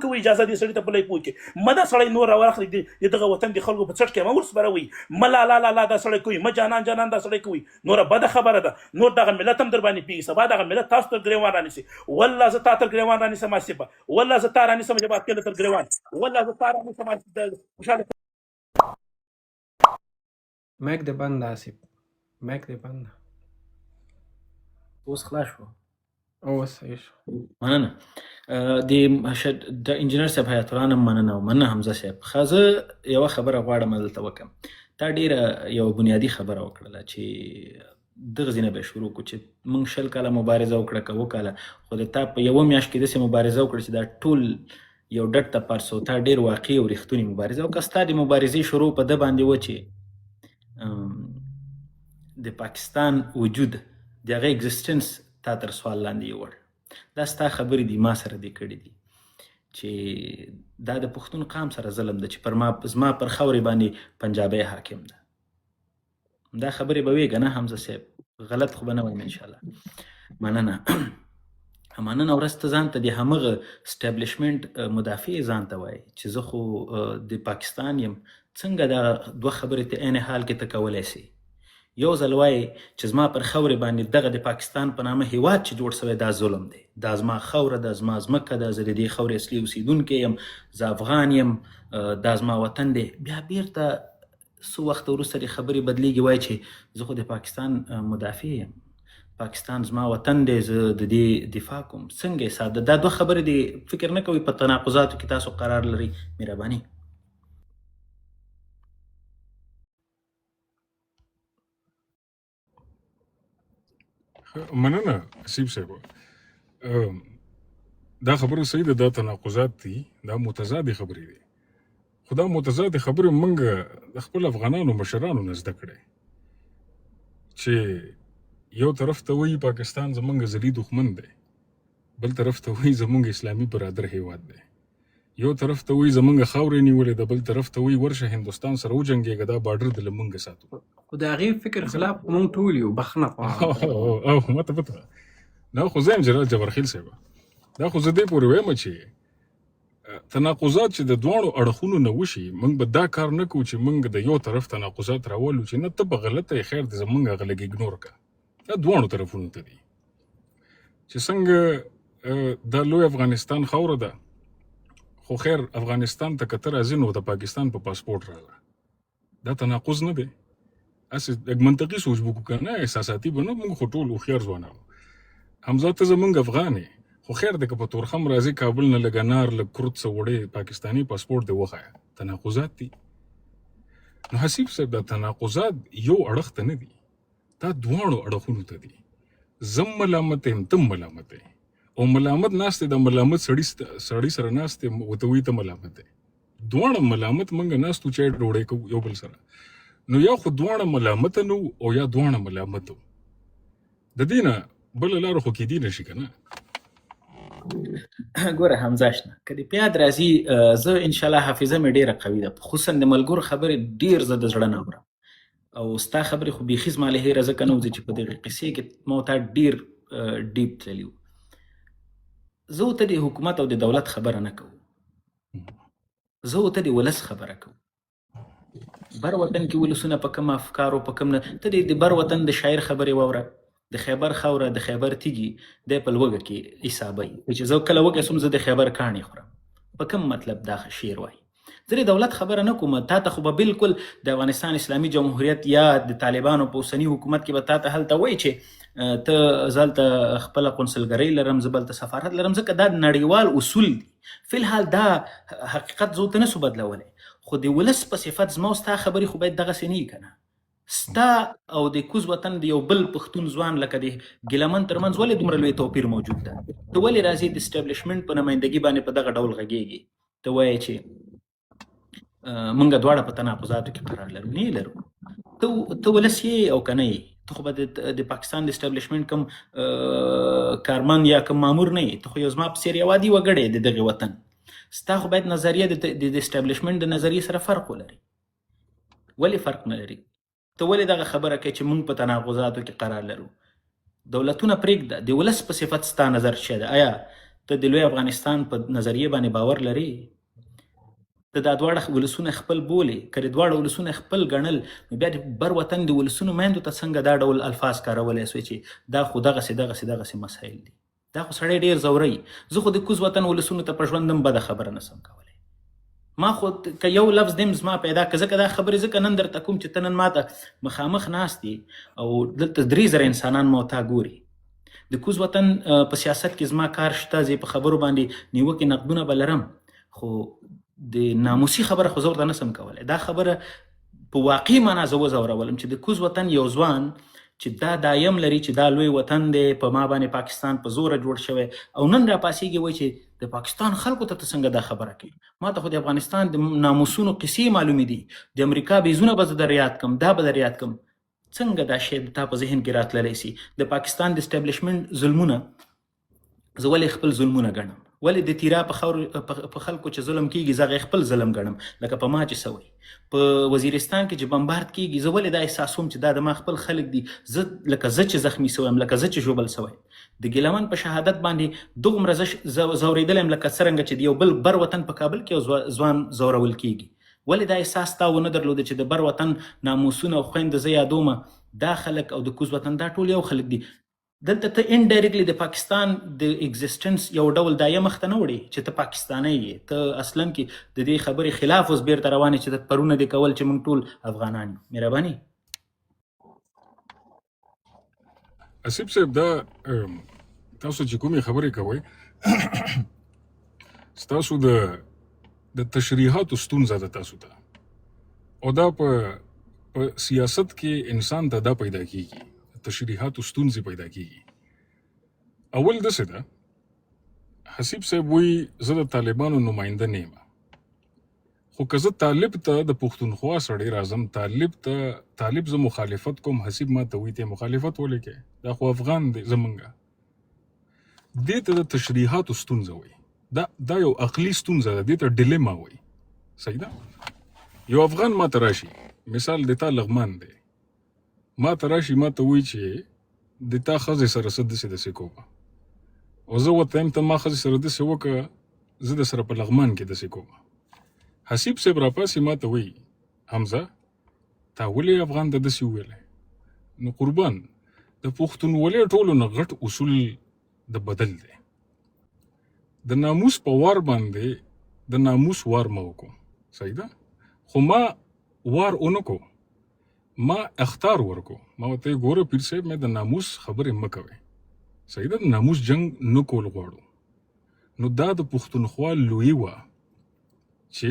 کوي اجازه دې سړي ته بلې پوه کې مده سړی نور راواخلي د دغه وطن د خلکو په څټ کې مورس بروي ملا لا لا لا دا سړی کوي ما جانان جانان دا سړی کوي نور بده خبره ده نور دغه ملت هم در باندې پیږي سبا دغه ملت تاسو تر ګریوان رانیسي والله زه تا تر ګریوان رانیسم آصفه والله زه تا رانیسم جبات کله تر ګریوان والله زه تا رانیسم خوشاله مایک دې بند ده آصف مایک دې بند ده اوس خلاص شو اوس صحیح شو مننه د انجینر صاحب حیات الله نه مننه او مننه حمزه صاحب خازه یوه خبره غواړم دلته وکړم تا ډېره یوه بنیادي خبره وکړله چې دغه ځینه به شروع کړو چې موږ 20 کاله مبارزه وکړه که 7 کاله خو د تا په یوه میاشت کې داسې مبارزه وکړه چې دا ټول یو ډډ ته پرسو تا ډېر واقعي او رښتونې مبارزه او که ستا د مبارزې شروع په ده باندې و چې د پاکستان وجود د هغه اگزسټنس تا تر سوال لاندې یوړ دا ستا خبرې دي ما سره دې کړي دي چې دا د پښتون قام سره ظلم ده چې زما پر خاورې باندې پنجابی حاکم ده دا خبرې به وې که نه حمزه صاحب غلط خو به نه وایم انشاءالله مننه مننه ورځ ته ځان ته د همغه سټابلیشمنټ مدافع ځان ته وایي چې زه خو د پاکستان یم څنګه دا دوه خبرې ته عین حال کې ته کولی سي یو ځل وایي چې زما پر خاورې باندې دغه د پاکستان په نامه هیواد چې جوړ شوی دا ظلم دی دا زما خاوره ده زما ځمکه ده زه د دې خاورې اصلي اوسیدونکی یم زه افغان یم دا زما وطن دی بیا بیرته څه وخت وروسته د خبرې بدلیږي وایي چې زه خو د پاکستان مدافع یم پاکستان زما وطن دی زه د دې دفاع کوم څنګه یې ساده دا دوه خبرې دي فکر نه کوئ په تناقضاتو کې تاسو قرار لري مهرباني مننه آصف صاحب دا خبره صحیح ده دا تناقضات دي دا متضادې خبرې دي خو دا متضادې خبرې موږ د خپل افغانانو مشرانو نه زده کړی چې یو طرف ته وایي پاکستان زموږ ازلي دښمن دی بل طرف ته وایي زموږ اسلامي برادر هیواد دی یو طرف ته وایي زموږ خاورې نیولې ده بل طرف ته وایي ورشه هندوستان سره وجنګېږه دا بارډر د له موږ ساتو خو د هغې فکر خلاف مونږ ټول یو بخښنه غواړم او ما ته پته ده دا خو زه یم جنرال جبارخیل صاحب دا خو زه دې پورې وایم چې تناقضات چې د دواړو اړخونو نه وشي موږ به دا کار نه کوو چې موږ د یو طرف تناقضات راولو چې نه ته به غلطه یې خیر د زموږ هغه لږ اګنور کړه دا دواړو طرفونو ته دي چې څنګه دا لوی افغانستان خاوره ده خو خیر افغانستان ته که ته راځې نو د پاکستان په پاسپورټ راغله دا تناقض نه دی هسې لږ منطقي سوچ به وکړو که نه احساساتي به نه موږ خو ټول هوښیار ځوانان حمزه ته زموږ افغان یې خو خیر دی که په تورخم راځي کابل نه لږ انار لږ کرت څه وړې پاکستاني پاسپورټ دې وښایه تناقضات دي نو حسیب صاحب دا تناقضات یو اړخ ته نه دي دا دواړو اړخونو ته دي زم ملامت یم تم ملامت یې او ملامت ناست دی د ملامت سړي سره ناست دی ورته وایي ته ملامت دی دواړه ملامت موږ ناستو چای ډوډۍ کوو یو بل سره نو یا خو دواړه ملامت نه او یا دواړه ملامت و د دې نه بله لاره خو کیدی نشي که نه ګوره حمزه شنه که دې په یاد راځي زه انشاءالله حافظه مې ډېره قوي ده خصوصا د ملګرو خبرې ډېر زه د زړه نه اورم او ستا خبرې خو بیخي زما له هیره ځکه نه وځي چې په دغې قصې کې ما ورته ډېر ډیپ تللي وو زه ورته د حکومت او د دولت خبره نه کوم زه ورته د ولس خبره کوم بر وطن کې ولسونه په کوم افکارو په کوم نه ته د بر وطن د شاعر خبرې واوره د خیبر خاوره د خیبر تیږي دی په لوږه کې حسابوي چې زه کله وږی سوم زه د خیبر کاڼي خورم په کوم مطلب دا شعر وایي زه د دولت خبره نه کوم تا ته خو به بالکل د افغانستان اسلامي جمهوریت یا د طالبانو په اوسني حکومت کې به تا ته هلته وایي چې ته زه هلته خپله قونسلګرۍ لرم زه به هلته سفارت لرم ځکه دا نړیوال اصول دي فی الحال دا حقیقت زه ورته نسو بدلولی خو د ولس په صفت زما او ستا خبرې خو باید دغسې نه وي که نه ستا او د کوز وطن د یو بل پښتون ځوان لکه د ګیلمن ترمنځ ولې دومره لوی توپیر موجود ده ته ولې راځې د اسټابلیشمنټ په نمایندګي باندې په دغه ډول غږېږي ته وایې چې موږ دواړه په تناقضاتو کې قرار لرو نه لرو ته ولس یې او که نه یې ته خو به د پاکستان د اسټابلیشمنټ کوم کارمند یا کوم مامور نه یې ته خو یو زما په څېر یو عادي وګړی د دغې وطن ستا خو باید نظریه د اسټابلیشمنټ د نظریې سره فرق ولري ولې فرق نه لري ته ولې دغه خبره کوي چې موږ په تناقضاتو کې قرار لرو دولتونه پرېږده د ولس په صفت ستا نظر څه ده آیا ته د لوی افغانستان په نظریه باندې باور لري؟ د دا دواړه ولسونه خپل بولي، که د دواړه ولسونه خپل ګڼل نو بیا د بر وطن د ولسونو میندو ته څنګه دا ډول الفاظ کارولی سوی چې دا خو دغسې مسایل دي؟ دا خو سړی ډېر ځوروي. زه خو د کوز وطن ولسونو ته په ژوند هم بده خبره نسم کولی. ما خو که یو لفظ دیم زما پیدا که ځکه دا خبرې ځکه نن درته کوم چې ته نن ماته مخامخ ناست دي او دلته 3,000 انسانان ما تا ګوري. د کوز وطن په سیاست کې زما کار شته، زه په خبرو باندې نیوکې نقدونه به لرم، خو د ناموسي خبره خو زه ورته نسم کولی. دا خبره په واقعي معنا زه وځورولم چې د کوز وطن یو ځوان چې دا دایم لري چې دا لوی وطن دی، په ما باندې پاکستان په زوره جوړ شوی، او نن را پاسېږي وایي چې د پاکستان خلکو ته څنګه دا خبره کوي. ما ته خو د افغانستان د ناموسونو قصې معلومې دي، د امریکا بیزونه به زه در یاد کم، دا به در یاد کم. څنګه دا شی تا په ذهن کې راتللی سي؟ د پاکستان د اسټابلیشمنټ ظلمونه زه ولې خپل ظلمونه ګڼم؟ ولې د تیرا په خلکو چې ظلم کیږي زه هغې خپل ظلم ګڼم؟ لکه په ما چې سوی په وزیرستان کې چې بمبارد کیږي زه ولې دا احساسوم چې دا د ما خپل خلک دي، زه لکه زه چې زخمی سویم، لکه زه چې ژوبل سویم. د ګیلمن په شهادت باندې دومره زه ځورېدلی یم لکه څرنګه چې د یو بل بر وطن په کابل کې یو ځوان ځورول کیږي. ولې دا احساس تا ونه درلوده چې د بر وطن ناموسونه او خویندې زه یادومه، دا خلک او د کوز وطن دا ټول یو خلک دي. دلته ته انډایرکټلی د پاکستان د ایگزیسټنس یو ډول دایه مخته نه وړي چې ته پاکستانی یې، ته اصلا کې د دې خبرې خلاف اوس بیرته روانې چې پرونه دې کول چې موږ ټول افغانان یو. مهرباني. اسیب صاحب دا تاسو چې کومې خبرې کوئ ستاسو د تشریحاتو ستونزه ده تاسو ته، او دا په سیاست کې انسان ته دا پیدا کیږي، تشریحاتو ستونزې پیدا کیږي. اول داسې ده حسیب صاحب وایي زه د طالبانو نماینده نه یم، خو که زه طالب ته د پښتونخوا سړی راځم، طالب زه مخالفت کوم، حسیب ما ته وایي ته مخالفت ولې کوې؟ دا خو افغان دی زمونږه. دې ته د تشریحاتو ستونزه وایي. دا یو عقلي ستونزه ده، دې ته ډیلیما وایي. صحیح ده؟ یو افغان ما ته راشي، مثال د تا لغمان دی، ما ته راشي ما ته وایي چې د تا ښځې سره څه داسې کومه، او زه ورته یم ته ما ښځې سره داسې وکړه، زه در سره په لغمان کې داسې کومه. حسیب صاحب راپاسې ما ته وایي حمزه تا ولې افغان ته داسې وویلی؟ نو قربان د پښتونولۍ ټولو نه غټ اصول د بدل دی. د ناموس په وار باندې د ناموس وار ما وکړو، صحیح ده؟ خو ما وار ونه کو، ما اختار ورکو. ما ورته ګوره پیر صاحب مې د ناموس خبرې مه کوئ، صحیح ده؟ د ناموس جنگ نه کول غواړو. نو دا د پښتونخوا لویي وه چې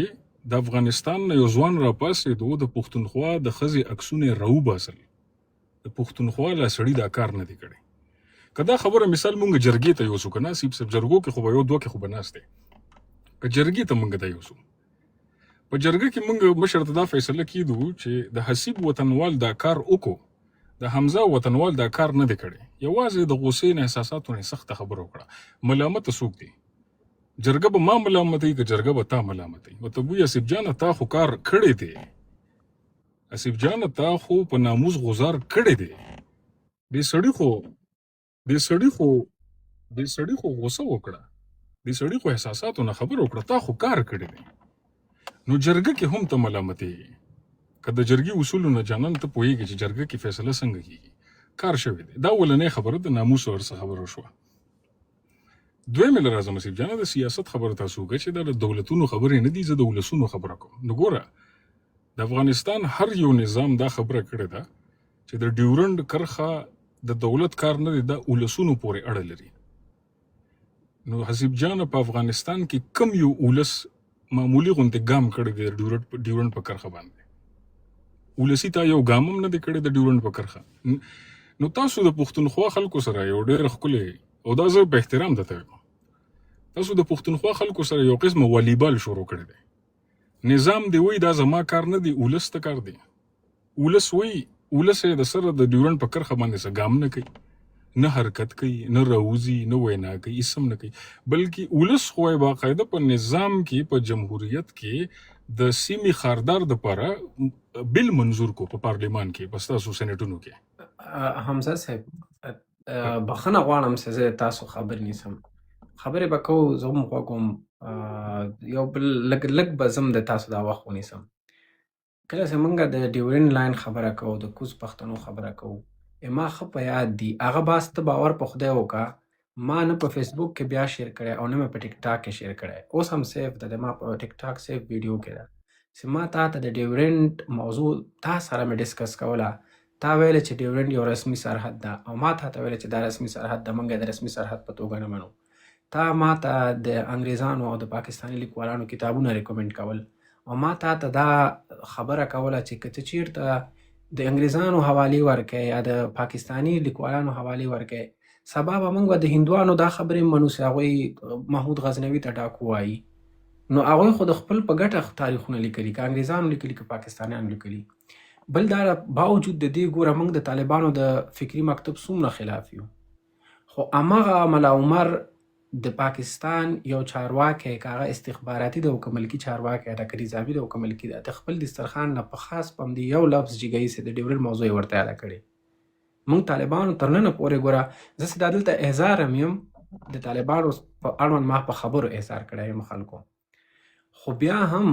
د افغانستان نه یو ځوان راپاڅېدو، د پښتونخوا د ښځې عکسونه یې راوباسل. د پښتونخوا لا سړي دا کار نه دی کړی. که دا خبره مثال مونږ جرګې ته یوسو که نه سیب صاحب، جرګو کې خو به یو دوه کې خو به ناست دی، که جرګې ته مونږ دا یوسو، په جرګه کې مونږ مشر ته دا فیصله کیدو چې د حسیب وطنوال دا کار وکړو، د حمزه وطنوال دا کار نه دی کړی. یوازې د غوسې نه احساساتو نه سخته خبره وکړه. ملامته څوک دی؟ جرګه به ما ملامتوي که جرګه به تا ملامتوي؟ ورته وایي اسیب جانه تا خو کار کړی دی، اسیب جانه تا خو په ناموس غزار کړی دی. دې سړي خو غوسه وکړه، دې سړي خو احساساتو نه خبره وکړه، تا خو کار کړی دی. نو جرګه کې هم ته ملامتېږي. که د جرګې اصولو نه جانان ته پوهېږي چې جرګه کې فیصله څنګه کېږي، کار شوی دی. دا اولنۍ خبره د ناموس او څه خبره شوه. دویمې له راځم اسیب جانه د سیاست خبره تاسو وکړه چې دا د دولتونو خبرې نه دي، زه د ولسونو خبره کوم. نو ګوره د افغانستان هر یو نظام دا خبره کړې ده چې د ډیورنډ کرښه د دولت کار نه دی، دا ولسونو پورې اړه لري. نو حسیب جانه په افغانستان کې کم یو ولس معمولی غونډې ګام کړی دی د ډیورنډ په کرښه باندې؟ ولسي تا یو ګام هم نه دی کړی د ډیورنډ په کرښه. نو تاسو د پښتونخوا خلکو سره یو ډېر ښکلی، او دا زه په احترام درته وایم، تاسو د پښتونخوا خلکو سره یو قسمه والیبال شروع کړی دی. نظام دی وایي دا زما کار نه دی، ولس ته کار دی. ولس وایي ولس یې د سره د ډیورنډ په کرښه باندې څه ګام نه کوي، نه حرکت کوي، نه راوځي، نه وینا کوي، هیڅ هم نه کوي، بلکې ولس خو یې باقاعده په نظام کې، په جمهوریت کې د سیمې خاردار دپاره بل منظور کو په پارلیمان کې، په ستاسو سینټونو کې. حمزه صاحب بخښنه غواړم چې زه تاسو خبر نیسم، خبرې به کوو، زه هم غوږ وم. یو بل لږ به زه هم د تاسو دا وخت ونیسم. کله چې موږ د ډیورنډ لاین خبره کوو، د کوز پښتنو خبره کوو، ما ښه په یاد دي هغه بحث ته باور په خدای وکړه، ما نه په فیسبوک کې بیا شیر کړی او نه مې په ټیک ټاک کې شیر کړی. اوس هم سیف ده، ما په ټیک ټاک سیف ویډیو کې ده چې ما تا ته د ډیورنډ موضوع تا سره مې ډسکس کوله. تا ویل چې ډیورنډ یو رسمي سرحد ده او ما تا ته ویل چې دا رسمي سرحد ده، موږ د رسمي سرحد په توګه نه منو. تا ما ته د انګریزانو او د پاکستاني لیکوالانو کتابونه ریکومند کول او ما تا ته دا خبره کوله چې که ته چیرته د انګریزانو حوالې ورکې یا د پاکستاني لیکوالانو حوالې ورکې، سبا به موږ د هندوانو دا خبرې منو چې هغوی محمود غزنوي ته ډاکو وایي. نو هغوی خو د خپل په ګټه تاریخونه لیکلي، که انګریزانو لیکلي که پاکستانیانو لیکلي. بل دا باوجود د دې ګوره موږ د طالبانو د فکري مکتب څومره خلاف یو، خو هماغه ملا عمر د پاکستان یو چارواکی، که هغه استخباراتي ده او که ملکي چارواکی ده، که نظامي ده او که ملکي ده، د خپل دسترخوان نه په خاص په همدې یو لفظ جګوي چې د ډیورنډ موضوع یې ورته یاده کړې. موږ طالبانو تر ننه پورې ګوره زه چې دا دلته احضار هم یم، د طالبانو په اړوند ما په خبرو احضار کړی یم خلکو، خو بیا هم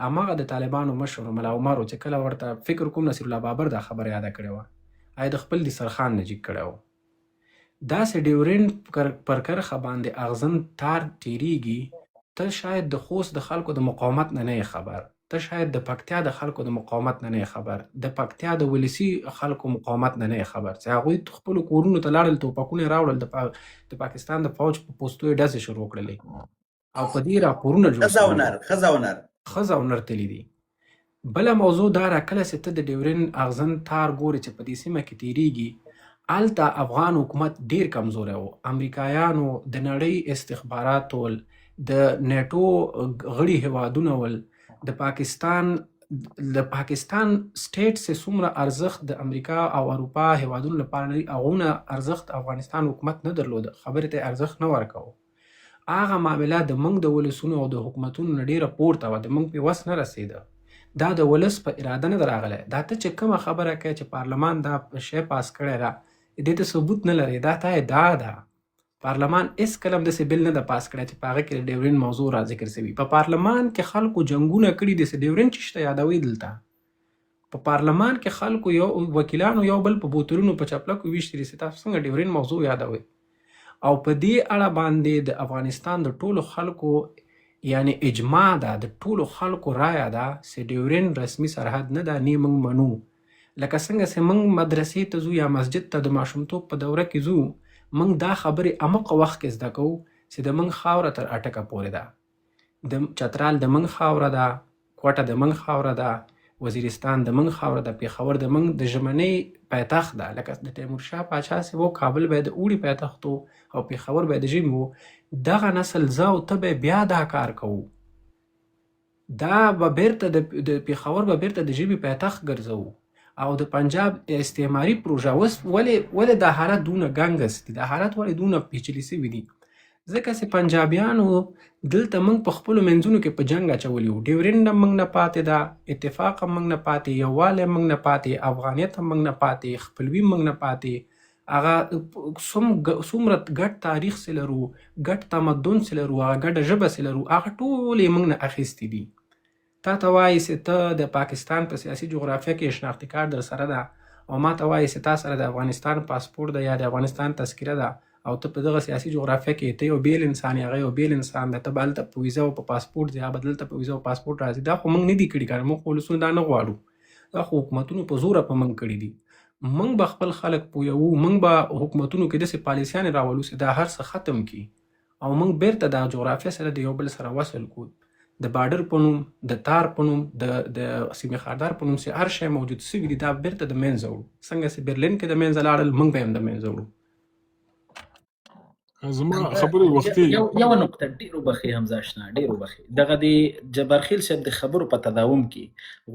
هماغه د طالبانو مشر ملا عمر چې کله ورته فکر کوم نصیر الله بابر دا خبره یاده کړې وه، د خپل دسترخوان نه جګ کړی و. داسې ډیورنډ پر کرښه باندې اغزن تار تیریږي. ته شاید د خوست د خلکو د مقاومت نه نه خبر، ته شاید د پکتیا د خلکو د مقاومت نه نه خبر، د پکتیا د ولسی خلکو مقاومت نه نه خبر چې هغوی خپلو کورونو ته لاړل، توپکونه یې راوړل، د پاکستان د فوج په پوستو یې ډزې شروع کړلې او په دې راپورونه جوړ ښځه او نر تللي دي. بله موضوع دا را کله چې ته د ډیورنډ اغزن تار ګورې چې په دې سیمه کې تیریږي، هلته افغان حکومت ډیر کمزوری و. امریکایانو، د نړۍ استخبارات ول، د نیټو غړي هیوادونه ول، د پاکستان سټیټ چې څومره ارزښت د امریکا او اروپا هیوادونو لپاره لري، هغونه ارزښت افغانستان حکومت نه درلوده، خبرې ته ارزښت نه ورکوه. هغه معامله د موږ د ولسونو او د حکومتونو نه ډیره پورته وه، د موږ پې وس نه رسېده. دا د ولس په اراده نه ده راغلی. دا ته چې کومه خبره کوې چې پارلمان دا شی پاس کړی ده، دې ته ثبوت نه لري، دا ته ادعا ده. پارلمان هېڅکله هم داسې بل نه ده پاس کړی چې په هغه کې د ډیورنډ موضوع را ذکر شوي. په پارلمان کې خلکو جنګونه کړي دي چې ډیورنډ چې شته یادوي دلته. په پارلمان کې خلکو وکیلانو یو بل په بوتلونو په چپلکو ویشتي دي چې تاسو څنګه ډیورنډ موضوع یادوئ. او په دې اړه باندې د افغانستان د ټولو خلکو یعنی اجماع ده، د ټولو خلکو رایه ده چې ډیورنډ رسمي سرحد نه ده، نه موږ منو. لکه څنګه چې موږ مدرسې ته ځو یا مسجد ته د ماشومتوب په دوره کې ځو، موږ دا خبرې عمق وخت کې زده کوو چې د موږ خاوره تر اټکه پورې ده. د چترال د موږ خاوره ده، کوټه د موږ خاوره ده، وزیرستان د موږ خاوره ده، پېښور د موږ د ژمنۍ پایتخت ده. لکه د تیمورشاه پاچا چې و، کابل به د اوړي پایتخت و او پېښور به د ژمي و. دغه نسل زه او ته به بیا دا کار کوو. دا به بیرته د پېښور به بیرته د ژمي پایتخت ګرځوو. او د پنجاب استعماري پروژه اوس ولې دا حالت دونه ګنګس دي، دا حالت ولې دونه پیچلي سوي دي؟ ځکه چې پنجابیانو دلته موږ په خپلو منځونو کې په جنګ اچولي وو. ډیورنډ هم موږ نه پاتې ده، اتفاق هم موږ نه پاتې، یووالی هم موږ نه پاتې، افغانیت هم موږ نه پاتې، خپلوي هم موږ نه پاتې. هغه څومره ګډ تاریخ چې لرو، ګډ تمدن چې لرو، هغه ګډه ژبه چې لرو، هغه ټول یې موږ نه اخیستي دي. تا ته وایي چې ته د پاکستان په سیاسي جغرافیه کې شناختي کارت در سره ده او ما ته وایي چې تا سره د افغانستان پاسپورت ده یا د افغانستان تذکره ده او ته په دغه سیاسي جغرافیه کې ته یو بیل انسان یې، هغه یو بیل انسان ده. ته به هلته په ویزا او په پاسپورت ځې، هغه به دلته په ویزا او پاسپورت راځي. دا خو موږ نه دي کړي، که موږ خو ولسونه دا نه غواړو. دا خو حکومتونو په زوره په موږ کړي دي. موږ به خپل خلک پویوو، موږ به حکومتونو کې داسې پالیسیانې راولو چې دا هر څه ختم کړي او موږ بیرته دا جغرافیه سره د یو بل سره وصل کړو. د بارډر په نوم، د تار په نوم، د سیمې خاردار په نوم چې هر شی موجود سوي دي، دا بیرته د منځه وړو. څنګه چې برلین کې د منځه لاړل، موږ به هم د منځه وړو. زما خبرې وختي یو نقطه ډېر وبخښئ حمزه اشنا، ډېر وبخښئ. دغه د جبارخیل صاحب د خبرو په تداوم کې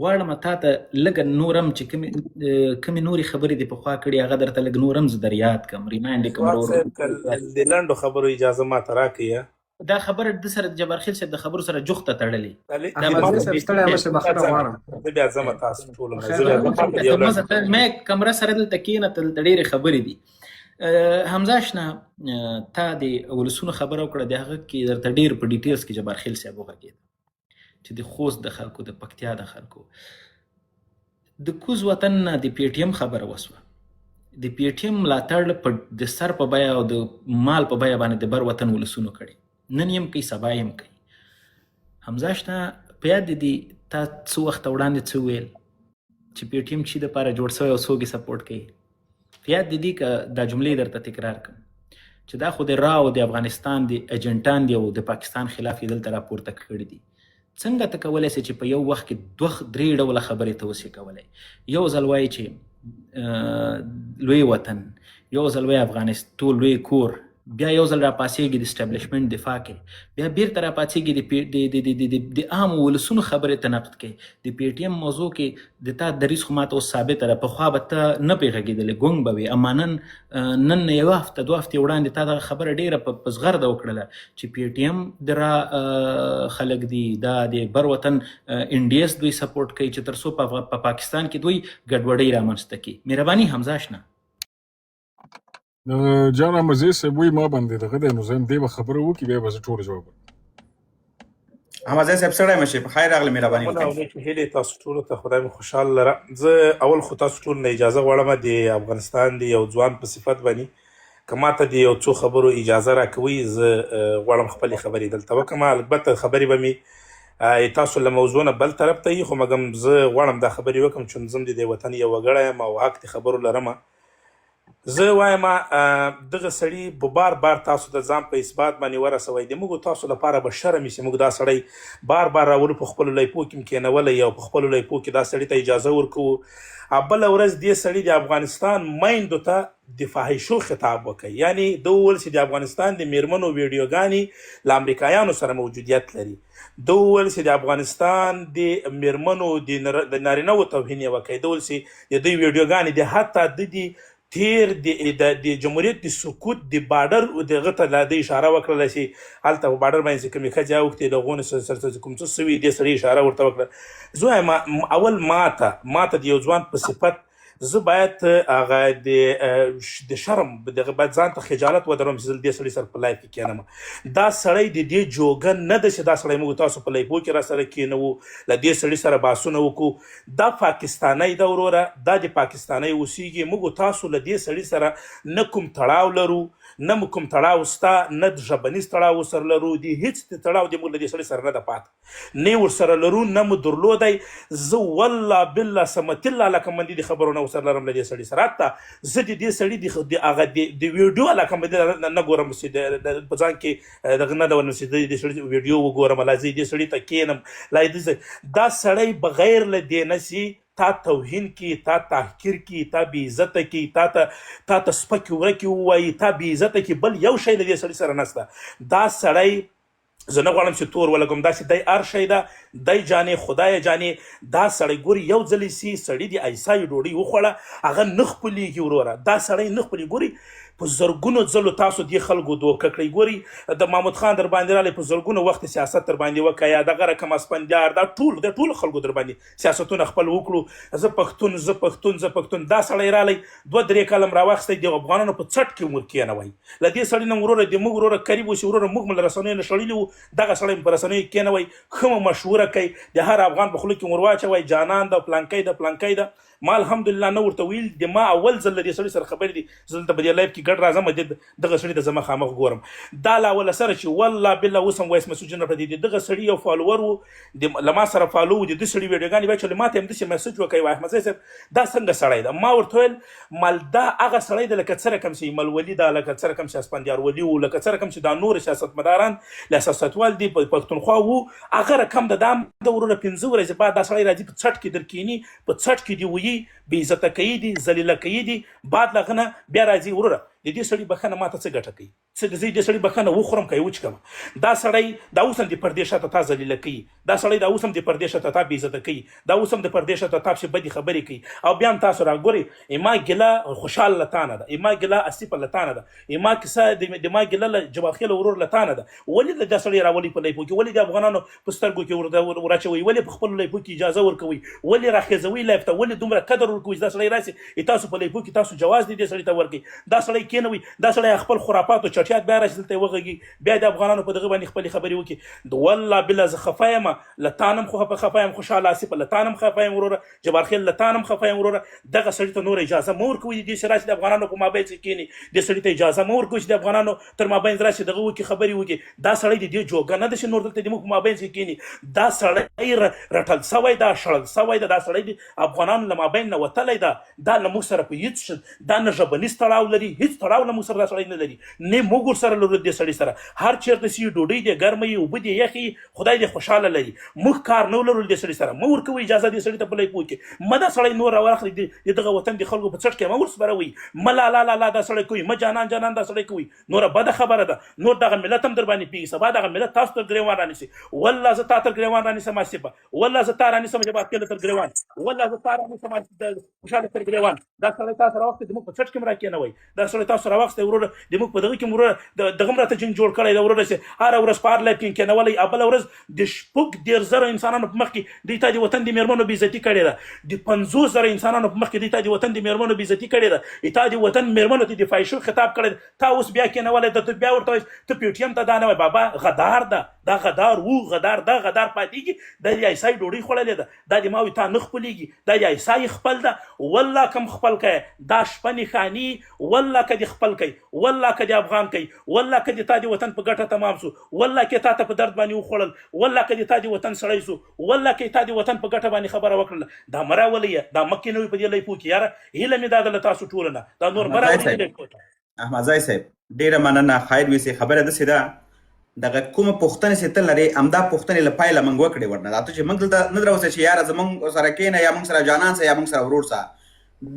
غواړم تا ته لږ نور هم چې کومې نورې خبرې دې پخوا کړي هغه درته لږ نور هم زه در یاد کړم، ریمایند یې کړم. د لنډو خبرو اجازه ماته راکړئ. دا خبره د سره جبارخیل صاحب د خبرو سره جوخته تړلې. مې کمره سره دلته کېنه، دلته ډېرې خبرې دي. حمزه اشنا تا د ولسونو خبره وکړه د هغه کې درته ډېر په ډیټیلز کې جبار خیل صاحب وغږېد چې د خوست د خلکو د پکتیا د خلکو د کوز وطن نه د پی ټی ایم خبره وسوه د پی ټی ایم ملاتړ د سر په بیه او د مال په بیه باندې د بر وطن ولسونو کړي نن یم کوي سبا یم کوي حمزه اشنا په یاد دي تا څو وخت وړاندې څه ویل چې پی ټی ایم چې دپاره جوړ سوی او څوک یې سپورټ کوي په یاد دي که دا جملې درته تکرار کړم چې دا خو د را او د افغانستان د ایجنټان دي او د پاکستان خلاف یې دلته راپورته کړي دي څنګه ته کولی سې چې په یو وخت کې دوه درې ډوله خبرې ته وسې کولی یو ځل وایي چې لوی وطن یو ځل وایي افغانستان ټول لوی کور بیا یو ځل راپاڅېږي د اسټابلیشمنټ دفاع کوي بیا بیرته راپاڅېږي د عامو ولسونو خبرې ته نقد کوي د پی ټي ایم موضوع کې د تا دریځ خو ماته اوس ثابته ده پخوا به ته نه پرې غږېدلې ګونګ به وې اما نن یوه هفته دوه هفتې وړاندې تا دغه خبره ډېره په زغرده وکړله چې پی ټي ایم د را خلک دي دا د بر وطن انډیس دوی سپورټ کوي چې تر څو په پاکستان کې دوی ګډوډۍ رامنځته کړي مهرباني حمزه اشنا جان احمد صاحب وایي ما باندې دغه دی نو زه هم دې به خبره وکړي بیا به زه ټوله جواب ورکړم احمد صاحب سړی مشي په خیر راغلی مهرباني وکړئ هیلې تاسو ټولو ته خدای مو خوشحاله لره زه اول خو تاسو ټولو نه اجازه غواړم د افغانستان د یو ځوان په صفت باندې که ماته د یو څو خبرو اجازه راکوئ زه غواړم خپلې خبرې دلته وکړم البته خبرې به مې تاسو له موضوع نه بل طرف ته یي خو مګم زه غواړم دا خبرې وکړم چې زه د دې وطن یو وګړی یم او حق د خبرو لرم زه وایم دغه سړي به بار تاسو د ځان په اثبات باندې ورسوئ د موږ تاسو لپاره به شرم وي چې موږ دا سړی بار راولو په خپلو لیپو کې کېنولی او په خپلو لیپو کې دا سړي ته اجازه ورکوو بله ورځ دې سړي د افغانستان میندو ته د فاحشو خطاب وکړي یعنی ده وویل چې د افغانستان د میرمنو ویډیوګانې له امریکایانو سره موجودیت لري ده وویل چې د افغانستان د میرمنو د نارینهو توهین یې وکړي ده وویل چې د دوی ویډیوګانې د حتی د تیر د جمهوریت د سقوط د بارډر دغه ته لا د اشاره وکړله چې هلته په بارډر باندې چې کومې ښځې اوښتې د هغو نه سره کوم څه سوي دې سړي اشاره ورته وکړه زه وایم اول ماته د یو ځوان په صفت زه باید هغه د شرم دغه باید ځان ته خجالت ودرم چې زه دې سړي سره په لایف کې کېنم دا سړی د دې جوګه نه ده چې دا سړی موږ تاسو په لایفو کې را سره کېنوو له دې سړي سره بحثونه وکړو دا پاکستانی ده وروره دا د پاکستانی اوسیږي موږ تاسو له دې سړي سره نه کوم تړاو لرو نه مو کوم تړاو سته نه د ژبنیز تړاو ورسره لرو د هېڅ تړاو د موږ له دې سړي سره نه ده پاته نه ورسره لرو نه مو درلودی زه والله بالله سمت الله علاقه مندي د خبرو نه ورسره لرم له دې سړي سره حتی زه د دې سړي د هغه د ویډیو علاقه مندي نه ګورم چې په ځان کې دغه نه ډول چې د سړي ویډیو وګورم لا زه دې سړي ته کښېنم لا دا سړی بغیر له دې نه چې تا توهین کی تا تحقیر کی تا بی عزت کی تا ته سپک ورکی وایي تا بی عزت کی بل یو شی له دې سړي سره نشته دا سړی زه نه غواړم چې تور ولګم داسې دی هر شی ده دی جانې خدای جانې دا سړی ګوري یو ځلې سي سړي د ایسایي ډوډۍ وخوړه هغه نه خپلېږي وروره دا سړی نه خپلېږي ګوري په زرګونو ځلو تاسو دې خلکو دوکه کړئ ګوري د محمود خان در باندې رالی په زرګونو وخت سیاست در باندې وکړه یا دغه رقم اسپندیار دا د ټولو خلکو در باندې سیاستونه خپل وکړو زه پښتون دا سړی رالی 2-3 کالم راواخیستی د افغانانو په څټ کې ور کېنوئ له دې سړي نه وروره د موږ وروره قریب اوسي وروره موږ له رسنیو نه شړلي وو دغه سړی په رسنیو کې کېنوئ ښه مو مشوره کوي د هر افغان په خوله کې ور واچوئ جانان ده پلانکی ده ما الحمدلله نه ورته ویل د ما اول ځل له دې سړي سره خبرې دي زه دلته په دې لایف کې ګډ راځم دغه سړي ته زه مخامخ ګورم دا لا اوله سره چې والله بالله اوس هم وایس مسیج نه پرېږدي دغه سړي یو فالوور و له ما سره فالو و د ده سړي ویډیوګانې بیا چې ما ته هم داسې میسج وکړی وایي احمدزی صاحب دا څنګه سړی ده ما ورته ویل مال دا هغه سړی ده لکه څه رقم چې ملولي ده لکه څه رقم چې اسپندیار ولي و لکه څه رقم چې دا نور سیاستمداران له سیاستوال دي پښتونخوا وو هغه رقم ده دا د وروره 15 ورځې بعد دا سړی راځي په څټ کې در کښېني په څټ کې دې ویي بې عزته کوي دي ذلیله کوي دي بعد له هغه نه بیا راځي وروره د دې سړي بخښنه ماته څه ګټه کوي څه زه دې سړي بخښنه وخورم که یې وچکم دا سړی دا اوس هم د پردې شاته تا ذلیله کوي دا سړی دا اوس هم د پردې شاته تا بې عزته کوي دا اوس هم د پردې شاته تا پسې بدې خبرې کوي او بیا هم تاسو راګورئ اما ګیله خوشحال له تا نه ده اما ګیله اسیفه له تا نه ده اما کیسه د ما ګیله له جبارخیل ورور له تا نه ده ولې له دا سړی راولي په لیپو کې ولې د افغانانو په سترګو کې وراچوئ ولې په خپلو لیپو کې اجازه ورکوئ ولې راخیزوئ لایف ته ولې دومره قدر ورکوئ چې دا سړی راسي تاسو په لیپو کې تاسو جواز دی دې سړي ته ورکوئ دا سړی سړی کېنوي دا سړی خپل خرافات او چټیات بیا راشي دلته وغږي بیا د افغانانو په دغه باندې خپلې خبرې وکړي د والله بالله زه خفه یم له تا نه هم خفه یم خوشحاله آصف له تا نه هم خفه یم وروره جبار خیل له تا نه هم خفه یم وروره دغه سړي ته نور اجازه مه ورکوئ دې چې راشي د افغانانو په مابین کې کښېني دې سړي ته اجازه مه ورکوئ چې د افغانانو تر مابین راشي دغه وکړي خبرې وکړي دا سړی د دې جوګه نه ده چې نور دلته زموږ په مابین کې کښېني دا سړی رټل سوی دا شړل سوی دا سړی د افغانانو له مابین نه وتلی ده دا له موږ سره په هېڅ دا نه ژبنیز تړاو لري هېڅ تړاو له موږ سره دا سړی نه لري نه موږ ورسره لرو دې سړي سره هر چېرته چې ډوډۍ دې ګرمه وي اوبه دې یخې خدای دې خوشحاله لري موږ کار نه لرو دې سړي سره مه ورکوئ اجازه دې سړي ته بلی پوه کړي مه دا سړی نور راواخلئ د دغه وطن د خلکو په څټ کې مه ورسپروئ مه لا لا لا لا دا سړی کوي مه جانان جانان دا سړی کوي نوره بده خبره ده نور دغه ملت هم در باندې پیږي سبا دغه ملت تاسو تر ګریوان رانیسي والله زه تا تر ګریوان رانیسم آصفه والله زه تا رانیسم جبار خیل تر ګریوان والله زه تا رانیسم خوشحاله تر ګریوان دا سړی تاسو راوختی زموږ په څټ کې هم راکېنوئ دا سړی تاسو راوختی وروره زموږ په دغه کې وروره دغه هم راته جنګ جوړ کړی ده وروره چې هره ورځ په هر لایف کې کېنولی او بله ورځ د شپږ دېرش زره انسانانو په مخ کې دوی ته د وطن د مېرمنو بېعزتي کړې ده د 50 زره انسانانو په مخ کې دوی ته د وطن د مېرمنو بېعزتي کړې ده تا د وطن مېرمنو ته د فایشو خطاب کړی ده تا اوس بیا کېنولی ده ته بیا ورته وایې ته پی ټي ایم ته دا نه وایې بابا غدار ده دا غدار وو غدار دا غدار پاتېږي دا د عیسی ډوډۍ خوړلې ده دا د ما وایي تا نه خپلېږي دا د عیسی خپل ده والله کم خپل کوې دا شپه نښاني والله که دې خپل کوي والله که دې افغان کوي والله که دې تا د وطن په ګټه تمام سو والله که تا ته په درد باندې وخوړل والله که دې تا د وطن سړی سو والله که تا د وطن په ګټه باندې خبره وکړله دا مه راولئ دا مخکې نه وي په دې لای پوه کړي یاره هیله مې دا ده له تاسو ټولو نه دا نور مه راولئ احمدزی صاحب ډېره مننه خیر ویسې خبره داسې ده دغه کومه پوښتنې چې ته لرې همدا پوښتنې له پایله موږ وکړې ورنه دا ته چې موږ دلته نه دروځئ چې یاره زموږ سره کښېنه یا موږ سره جانان سه یا موږ سره ورور سه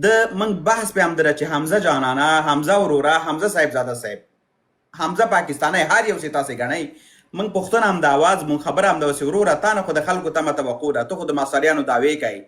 د موږ بحث پې همدا ده چې حمزه جانانه حمزه وروره حمزه صاحبزاده صاحب حمزه پاکستانی هر یو چې تاسې ګڼئ موږ پوښتنه همدا اواز موږ خبره همدا وسې وروره تا نه خو د خلکو تمه توقع ده ته خو د ماساریانو دعوې کوي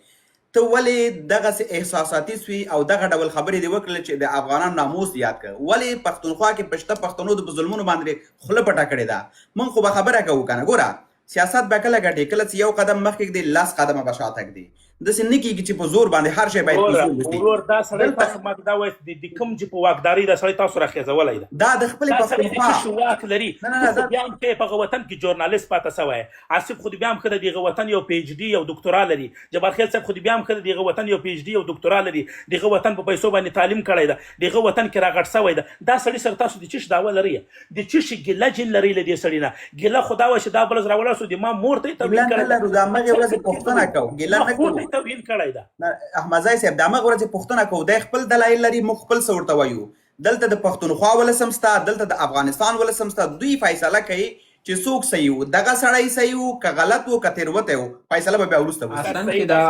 ته ولې دغسې احساساتي سوي او دغه ډول خبرې دې وکړلې چې د افغانانو ناموس یاد کړه ولې پښتونخوا کې په شته پښتنو د په ظلمونو باندې خوله پټه کړې ده موږ خو به خبره کوو که نه ګوره سیاست به کله ګټې کله چې یو قدم مخکې ږدي 10 قدمه به شاته ږدي داسې نه کېږي چې په زور باندې هر شی باید په زور وشي ورور دا سړی تاسو ماته دا وایي د کوم چې په واکدارۍ دا سړی تاسو راخېځولی ده دا د خپلې دا سړی د پښتونخوا څه شي واک لري خو بیا هم ته په هغه وطن کې ژورنالست پاته سوی آصف خو دې بیا هم ښه د دغه وطن یو پی ایچ ډي یو دکتورا لري جبار خیل صاحب خو دې بیا هم ښه د دغه وطن یو پی ایچ ډي یو دکتورا لري دغه وطن په پیسو باندې تعلیم کړی ده دغه وطن کې راغټ سوی ده دا سړي سره تاسو د څه شي دعوه لرئ د څه شي ګیله جین لرئ له دې سړي نه ګیله خو دا وایي چې دا بل ورځ راولاړ سو د ما مور ته یې توهین ګیله نه لرو د همغې ورځې پوښتنه کوو ګیله نه مور ته کوو یې توهین کړی ده احمدزی صاحب د همغه ورځې پوښتنه کوو دی خپل دلایل لري موږ خپل څه ورته وایو دلته د پښتونخوا ولسم سته دلته د افغانستان ولسم سته دوی فیصله کوي چې څوک صحیح وو دغه سړی صحیح وو که غلط وو که تېروتی وو فیصله به بیا وروسته وشي اصلا کې دا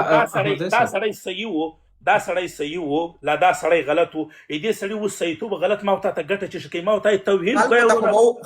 دا سړی صحیح وو دا سړی صحیح وو لا دا سړی غلط وو دې سړي اوس صحیحتوب غلط ما ورته ته ګټه چې شکوي ما ورته توهین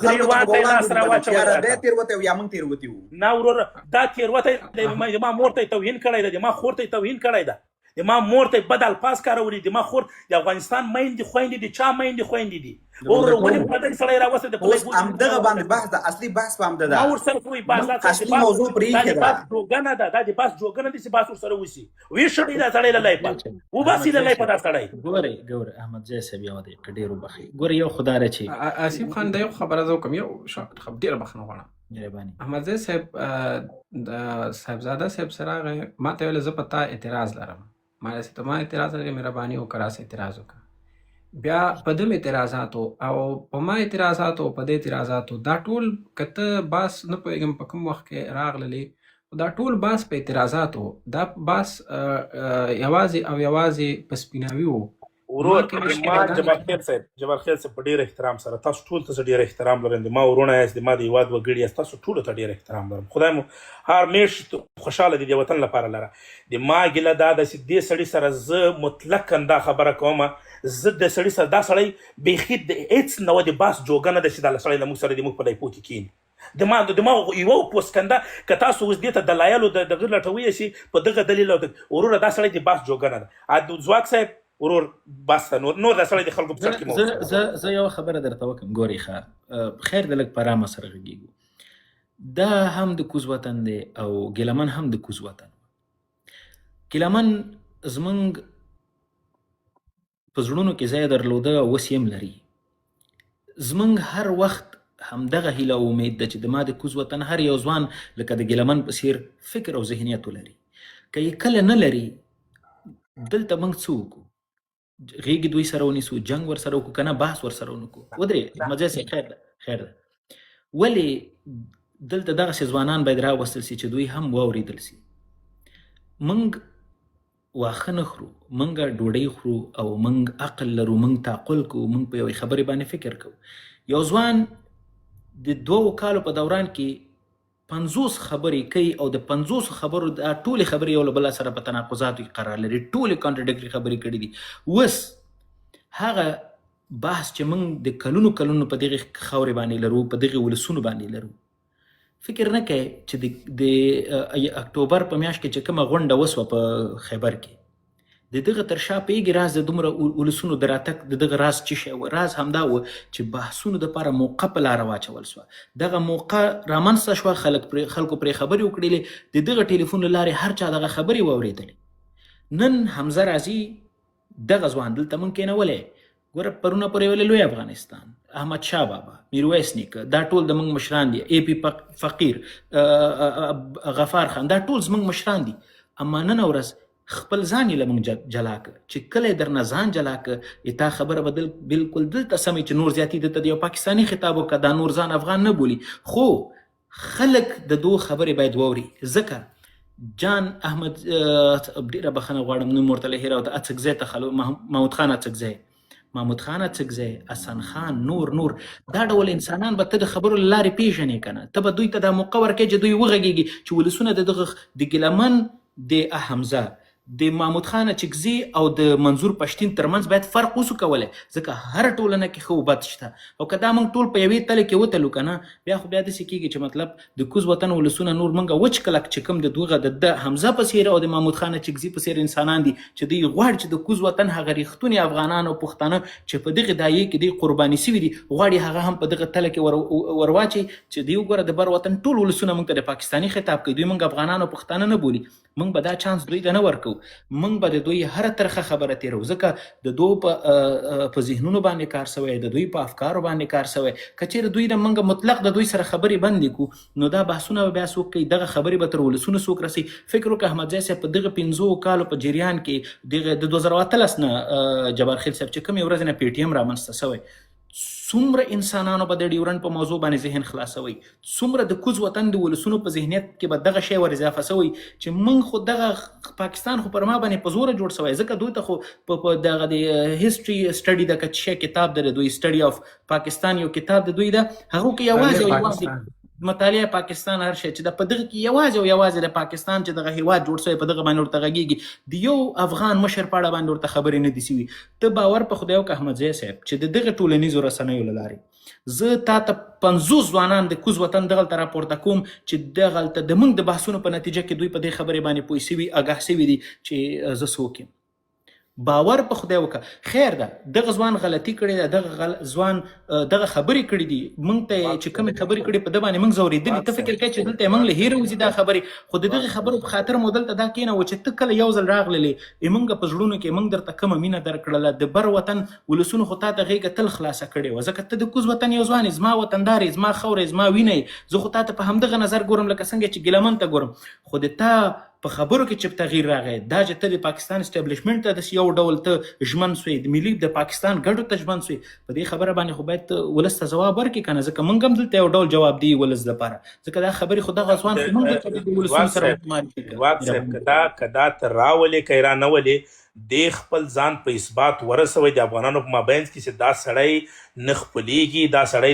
ګریوان ته یې لاس راواچوی دی تېروتی وو یا موږ تېروتي وو نه وروره دا تېروتی د ما مور ته یې توهین کړی ده د ما خور ته یې توهین کړی ده د ما مور ته بد الفاظ کارولي د ما خور د افغانستان میندې خویندې دي چا میندې خویندې دي وروره ولې پردی سړی راوستی د اوس همدغه باندې بحث د اصلي بحث په همده ده ما ورسره کوي بحث اصلي موضوع پرېښې ده بحث جوګنه ده دا د بحث جوګنه دي چې بحث ورسره وشي ویې دا سړی له لایفه وباسي له لایفه دا سړی ګورې احمدزی صاحب یوه دقیقه ډېر وبخښئ ګورې یو خو دا ده چې آصف خان د یو خبره زه وکړم یو ډېره بخښنه غواړم مهرباني احمدزی صاحب د صاحبزاده صاحب سره راغی ما ته ویل زه په تا اعتراض لرم ما چې ته ما اعتراض لرې مهرباني وکړه راسه اعتراض وکړه بیا په دم اعتراضاتو او په ما اعتراضاتو او په دې اعتراضاتو دا ټول که ته باس نه پوهېږم په کوم وخت کې راغللې دا ټول باس په اعتراضاتو دا باس یوازې او یوازې په سپیناوي وو ورور ما جبار خیل صاحب په ډېر احترام سره تاسو ټول ته ډېر احترام لرم د ما ورونه یاست د ما د هېواد وګړي یاست تاسو ټولو ته ډېر احترام لرم خدای مو هر میاشت خوشحاله دي د وطن لپاره لره د ما ګیله دا ده چې دې سړي سره زه مطلقا دا خبره کوم زه د سړي سره دا سړی بیخي د هېڅ نوع د باس جوګه نه ده چې دا سړی له موږ سره د موږ په لایپو کې کښېني د ما یوه پوسکنده که تاسو اوس دې ته دلایلو د دغه لټوی شي په دغه دلیل وروره دا سړی د باس جوګه نه ده ځواک صاحب ورور بس نور دا سړی د خلکو په څټ کې زه یوه خبره درته وکړم ګورې ښه خیر د لږ په ارامه سره غږېږو دا هم د کوز وطن دی او ګیلمن هم د کوز وطن ګیلمن زمونږ په زړونو کې ځای درلوده او اوس یې هم لري. زموږ هر وخت همدغه هیله او امید ده چې د ما د کوز وطن هر یو ځوان لکه د ګیلمن په څیر فکر او ذهنیت ولري. که یې کله نه لري دلته موږ څه وکړو؟ غېږې دوی سره ونیسو، جنګ ورسره وکړو، که نه بحث ورسره ونکړو. ودرې احمدزی صاحب خیر ده خیر ده. ولې دلته دغسې ځوانان باید راوستل سي چې دوی هم واورېدل سي. موږ واښه نه خورو، موږ ډوډۍ خورو او موږ عقل لرو، موږ تعقل کوو، موږ په یوې خبرې باندې فکر کوو. یو ځوان د 2 کالو په دوران کې 50 خبرې کوي او د 50 خبرو دا ټولې خبرې یو له بله سره په تناقضاتو کې قرار لري، ټولې کانټرډکټري خبرې کړي دي. اوس هغه بحث چې موږ د کلونو په دغې خاورې باندې لرو، په دغې ولسونو باندې لرو، فکر نه کوي چې د اکتوبر په میاشت کې چې کومه غونډه وسوه په خیبر کې، د دغه تر شا پوهېږي راز د دومره ولسونو د راتګ د دغه راز څه شی و؟ راز همدا و چې بحثونو دپاره موقع په لاره واچول سوه. دغه موقع رامنځته شوه، خلکو پرې خبرې وکړلې، د دغه ټلیفون له لارې هر چا دغه خبرې واورېدلې. نن حمزه راځي دغه ځوان دلته موږ کېنولی، ګوره پرونه پورې ویلې لوی افغانستان، احمد شاه بابا، میرویس نیکه، دا ټول د موږ مشران دي، اے پی فقیر، غفار خان، دا ټول زموږ مشران دي. اما نن ورځ خپل ځان یې له موږ جلا که، چې کله یې درنه ځان جلا که تا خبره به بلکل دلته سمې چې نور زیاتي دلته د یو پاکستاني خطاب وکړه، دا نور ځان افغان نه بولي. خو خلک د دو خبرې باید واوري. ځکه جان احمد ډېره بخښنه غواړم نوم ورته له هیره او د اڅکزی ته محمود خان اڅکزی، حسن خان، نور دا ډول انسانان به ته د خبرو له لارې پیژنې که نه، ته به دوی ته دا موقع ورکوې چې دوی وغږېږي چې ولسونه د دغه د ګیلمن، د حمزه، د محمود خان اڅکزي او د منظور پښتین ترمنځ باید فرق وسو کولی، ځکه هر ټولنه کې ښه او بد شته. او که دا موږ ټول په یوې تلې کې وتلو که نه، بیا خو بیا داسې کېږي چې مطلب د کوز وطن ولسونه نور موږ وچ کلک چې کوم د دغه د حمزه په څېر او د محمود خان اڅکزي په څېر انسانان دي چې دوی غواړي چې د کوز وطن هغه ریښتوني افغانان او پښتانه چې په دغې دایې کې دوی قرباني سوي دي، غواړي هغه هم په دغه تله کې ورواچي چې دوی وګوره د بر وطن ټول ولسونه موږ ته د پاکستاني خطاب کوي، دوی موږ افغانان او پښتانه نه بولي. موږ به دا چانس دوی ته نه ورکوو، موږ به د دوی هره ترخه خبره تیرو، ځکه د دوی په ذهنونو باندې کار سوی، د دوی په افکارو باندې کار سوی. که چېرې دوی نه موږ مطلق د دوی سره خبرې بندې کړو، نو دا بحثونه به بیا څوک کوي، دغه خبرې به تر ولسونو څوک رسوي. فکر وکړه احمدزی صاحب په دغه 15 کالو په جریان کې د 2018 نه جبارخیل صاحب چې کومې ورځې نه پی ټي ایم رامنځته سوی، څومره انسانانو به د ډیورنډ په موضوع باندې ذهن خلاصوي، څومره د کوز وطن د ولسونو په ذهنیت کې به دغه شی ور اضافه سوی چې موږ خو دغه پاکستان خو پر ما باندې په زوره جوړ سوی، ځکه دوی ته خو په دغه د هیسټري سټډي د کچ کتاب د دوی سټډي اف پاکستان یو کتاب د دوی ده، هغه کې یوازې مطالعه پاکستان هر شی چې د په دغه کې یوازې د پاکستان چې دغه هیواد جوړ شوی په دغه باندې ورته غږیږي، د یو افغان مشر په اړه باندې ورته خبرې نه دي سوي. ته باور په خدای وکړه احمدزی صاحب چې د دغه ټولنیزو رسنیو له لارې زه تا ته 50 ځوانان د کوز وطن دغلته راپورته کوم چې دغلته د موږ د بحثونو په نتیجه کې دوی په دې خبرې باندې پوه سوي، آګاه سوي دي چې زه څوک یم. باور په خدای وکړه. خیر ده دغه ځوان غلطي کړې ده، دغه ځوان دغه خبرې کړې دي، موږ ته چې کومې خبرې کړې په ده باندې موږ ځورېدلي. ته فکر کوې چې دلته موږ له هیره وځي دا خبرې، خو د دغې خبرو په خاطر مو دلته دا کېنوو چې ته کله یو ځل راغللې، موږ په زړونو کې موږ درته کومه مینه درکړله، د بر وطن ولسونو خو تا ته غېږه تل خلاصه کړې وه، ځکه ته د کوز وطن یو ځوان یې، زما وطندار یې، زما خاوره یې، زما وینه یې، زه خو تا ته په همدغه نظر ګورم لکه څنګه چې ګیلمن ته ګورم. خو د تا په خبرو کې چې تغییر راغی، دا چې ته د پاکستان اسټابلیشمنټ ته داسې یو ډول ته ژمن سوی، د ملي د پاکستان ګډو ته ژمن سوی، په دې خبره باندې خو باید ته ولس ته ځواب ورکړې که نه، ځکه موږ هم دلته یو ډول جواب دی ولس دپاره، ځکه دا خبرې خو دغه ځوان خو موږ دلته د ولسونو سره واک صاحب که دا ته راولې که یې رانولې، د خپل ځان په اثبات ورسوئ د افغانانو په مابینځ کې چې دا سړی نه خپلېږي، دا سړی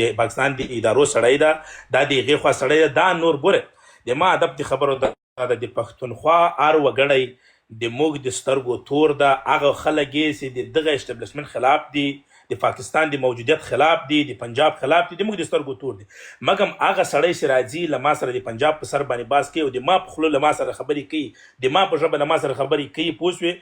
د پاکستان د ادارو سړی ده، دا د هغې خوا سړی ده، دا نور ګوره د ما ادب د خبرو د پښتونخوا هر وګړی د موږ د سترګو تور ده، هغه خلک یې چې د دغه اسټابلیشمنټ خلاف دي، د پاکستان د موجودیت خلاف دي، د پنجاب خلاف دي، د موږ د سترګو تور دي. مګم هغه سړی چې راځي له ما سره د پنجاب په سر باندې باز کوي او د ما په خوله له ما سره خبرې کوي، د ما په ژبه له ما سره خبرې کوي، پوه شوې،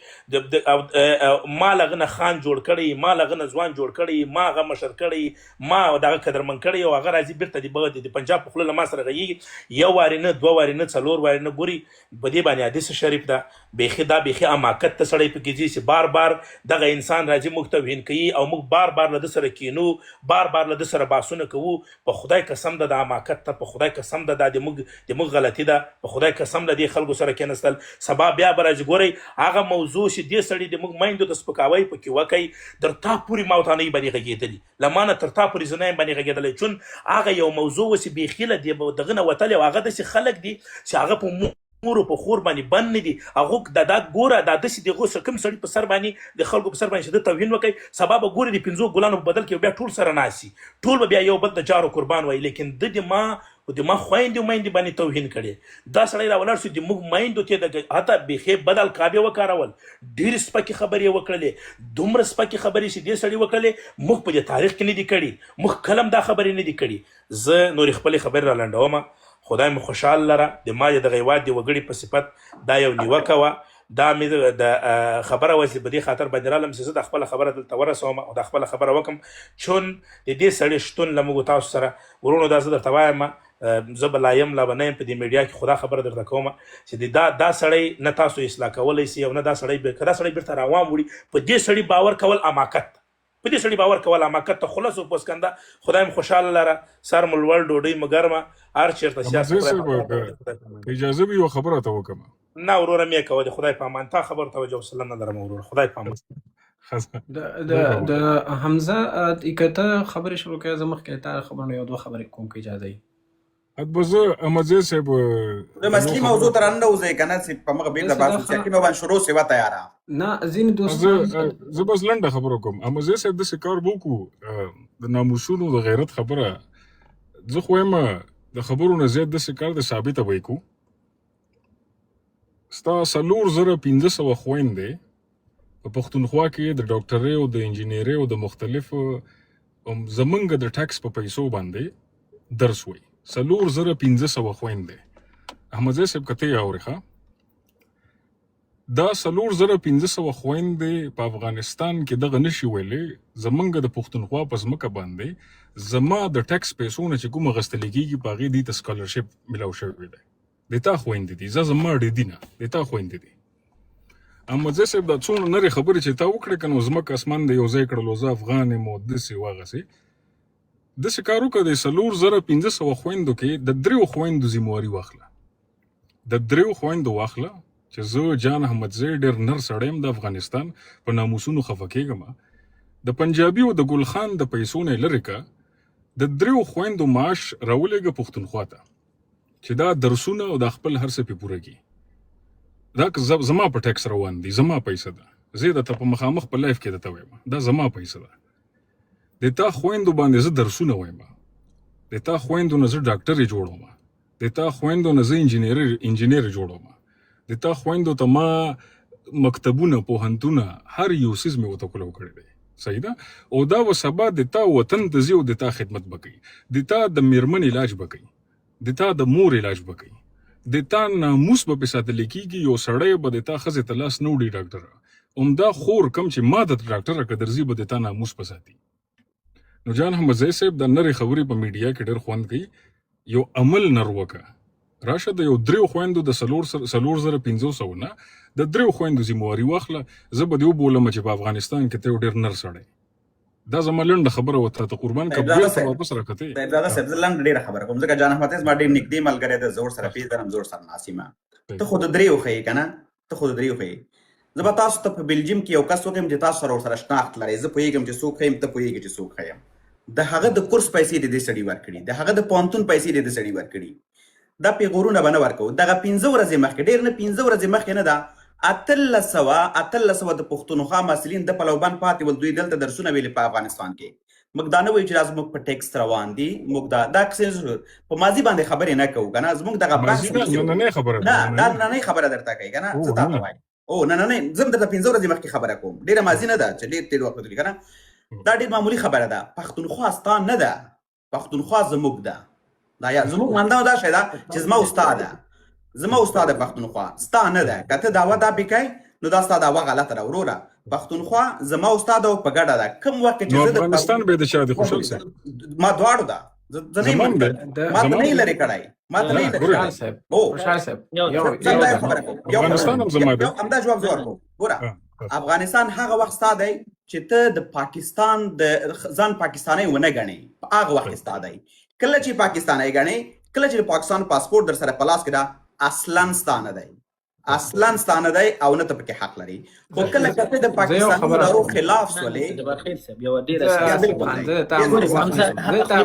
ما له هغه نه خان جوړ کړی، ما له هغه نه ځوان جوړ کړی، ما هغه مشر کړی، ما دغه قدرمن کړی، او هغه راځي بیرته د پنجاب په خوله له ما سره غږیږي، یو وارې نه، دوه وارې نه، څلور وارې نه. ګوري په دې باندې حدیث شریف ده، بیخي دا بیخي اماکت ته سړی پکې ځي چې بار بار دغه انسان راځي موږ توهین کوي او موږ بار بار له ده سره کینو، بار بار له ده سره بحثونه کوو. په خدای قسم ده د اماکت ته، په خدای قسم ده دا د موږ غلطي ده، په خدای قسم ده دې خلکو سره کېناستل. سبا بیا به راځي ګورئ هغه موضوع چې دې سړي د موږ میندو ته سپکاوی پکې وکئ، در تا پورې ما ورته نه یې باندې غږېدلي، له ما نه تر تا پورې زه نه یم باندې غږېدلی، چون هغه یو موضوع و چې بیخي له دغه نه وتلی، او هغه داسې خلک دي چې هغه په مور په خور باندې بند نه دي. هغه دا ګوره دا داسې دغه کوم سړي په سر باندې د خلکو په سر باندې شدت توهین وکړي، سبا به ګوري د 50 ګلانو په بدل کې بیا ټول سره ناسي، ټول به بیا یو بل د جارو قربان وایي. لیکن د ما خویندې میندې باندې توهین کړي، دا سړی راولاړ شو د موږ میندو ته حتی بیخي بد القاب یې وکارول، ډېرې سپکې خبرې یې وکړلې، دومره سپکې خبرې چې دې سړي وکړلې موږ په دې تاریخ کې نه دي کړي، موږ کلم دا خبرې نه دي کړي. زه نورې خپلې خبرې را لنډومه، خدای مو خوشحال لره. د ما د هیواد د وګړي په صفت دا یو نیوکه وه، دا مې د خبره وه چې په دې خاطر باندې رالم چې زه د خپله خبره دلته ورسوم او د خپله خبره وکړم، چون د دې سړي شتون له موږ تاسو سره ورونو دا زه درته وایم، زه به لا یم لا به نه یم په دې میډیا کې، خدا خبره درته کوم چې دا سړی نه تاسو اصلاح کولی شي او نه دا سړی که دا سړی بیرته راوام وړي. په دې سړي باور کول اماکت، په دې سړي باور کول اماکت ته. خلاص او پوسکنده خدای مو خوشحاله لره، سر مو لوړ، ډوډۍ مو ګرمه، هر چېرته سیاست. اجازه به یو خبره ته وکړم. نه وروره مې کوه، د خدای په امان، تا خبر توجه وسله نه لرم وروره، خدای په امان. د حمزه اکته خبرې شروع کړې، زه مخکې تا خبرونه یو دوه خبرې کوم که اجازه وي. اتبزه امزه صاحب د مسلې موضوع ته راننوځئ که نه چې په مغه بېرته بحث وشي، حکیمه باندې شروع سوه تیاره. نه ځینې دوستان زه بس لنډه خبره کوم. امزه صاحب داسې کار به وکړو د ناموسونو د غیرت خبره، زه خو یم د خبرو نه زیات داسې کار د ثابته به یې کړو. ستا 4500 خویندې په پښتونخوا کې د ډاکټرۍ او د انجینرۍ او د مختلفو زمونږ د ټیکس په پیسو باندې درس وایي. 4500 خویندې. احمدزی صاحب کته یې اورې ښه، دا 4500 خویندې په افغانستان کې دغه نشي ویلی زمونږ د پښتونخوا په ځمکه باندې زما د ټیکس پیسو نه چې کوم اخیستل کېږي په هغې دې ته سکالرشپ میلاو شوی دی، د تا خویندې دي، زما ډې دي نه، د تا خویندې دي. احمدزی صاحب دا څومره نرې خبرې چې تا وکړې که نو ځمکه اسمان د یو ځای کړلو، زه افغان یم او داسې واغسې داسې کار وکړه. د 4500 خویندو کې د 3 خویندو ذمواري واخله، د 3 خویندو واخله چې زه جان احمدزی ډېر نر سړی یم، د افغانستان په ناموسونو خفه کېږم، د پنجابي او د ګل خان د پیسو نه یې لرې که، د 3 خویندو معاش راولېږه پښتونخوا ته چې دا درسونه او دا خپل هر څه پې پوره کړي. دا زما په ټیکس روان دي، زما پیسه ده، زه یې درته په مخامخ په لایف کې درته وایم دا زما پیسه ده. د تا خویندو باندې زه درسونه وایم، د تا خویندو نه زه ډاکټرې جوړوم، د تا خویندو نه زه انجینر جوړوم، د تا خویندو ته ما مکتبونه، پوهنتونه، هر یو څیز مې ورته کولو کړی دی، صحیح ده. او دا به سبا د تا وطن ته ځي او د تا خدمت به کوي، د تا د میرمن علاج به کوي، د تا د مور علاج به کوي، د تا ناموس به پې ساتلی کېږي. یو سړی به د تا ښځې ته لاس نه وړي ډاکټره، همدا خور کم چې ما د ډاکټره که درځي به د تا ناموس په ساتي. نو جان احمدزی صاحب دا نرې خبرې په میډیا کې ډېر خوند کوي، یو عمل نر وکړه، راشه د یو 3 خویندو د 4500 نه د 3 خویندو ذمواري واخله. زه به دې وبولم چې په افغانستان کې ته یو ډېر نر سړی. دا زما لنډه خبره وه، ته قربان که بیرته واپس راکتې. دادا صاحب زه لنډه ډېره خبره کوم ځکه جان احمد زما ډېر نږدې ملګری دی، زه ورسره پېژنم، زه ورسره ناست یم. ته خو د 3 وښیې که نه، ته خو د 3 وښیې. زه به تاسو ته په بلجیم کې یو کس وښیم چې تاسو سره ورسره شناخت لرئ، زه پوهېږم چې څوک ښیم، ته پوهېږې چې څوک ښیم. د هغه د کورس پیسې د دې سړي ورکړي، د هغه د پوهنتون پیسې د دې سړي ورکړي. دا پیغورونه به نه ورکوو. دغه 15 ورځې مخکې، ډېر نه 15 ورځې مخکې نه ده، 1800 د پښتونخوا محصلین د پلوبند پاتې ول، دوی دلته درسونه ویلي په افغانستان کې. موږ دا نه وایو چې دا زموږ په ټیکس روان دي، موږ دا کیسې په ماضي باندې خبرې نه کوو که نه، زموږ دغه بحث نه، دا نننۍ خبره درته کوي که نه، څه تا ته وایي. او نننۍ زه هم درته 15 ورځې مخکې خبره کوم، ډېره ماضي نه ده چې ډېر تېر وخت ودرېږي که نه. دا ډېر معمولي خبره ده. پښتونخوا ستا نه ده، پښتونخوا زموږ ده. دا یا زموږ مانده دا شی ده چې زما استاد ده، زما استاد پښتونخوا ستا نه ده. که ته دعوه دا پکای نو دا ستا دعوه غلطه ده وروره. پښتونخوا زما استاد او په ګډه ده. کوم وخت چې نو افغانستان به د چا دی خوشحال صاحب؟ ما دواړو ده، زه نه یم زمونږ دی. ما ته نه یې لرې کړی، ما ته نه یې لرې ګوره. کړی. خوشحال صاحب او خوشحال صاحب یو- یو یو- زه دا یو خبره کوم. یو افغانستان هم زما دی. همدا جواب زه ورکوم. ګوره افغانستان هغه وخت ستا دی چې ته د پاکستان د ځان پاکستانی ونه ګڼې، هغه وخت ستا دی. کله چې پاکستانی ګڼې، کله چې د پاکستان پاسپورت در سره په لاس کې ده، اصلا ستا نه دی، اصلا ستا نه دی او نه ته پکې حق لري. خو کله چې ته د پاکستاني ادارو خلاف سولې، جبار خیل صاحب یو ډیره زه سیاسي بالکل. زه تا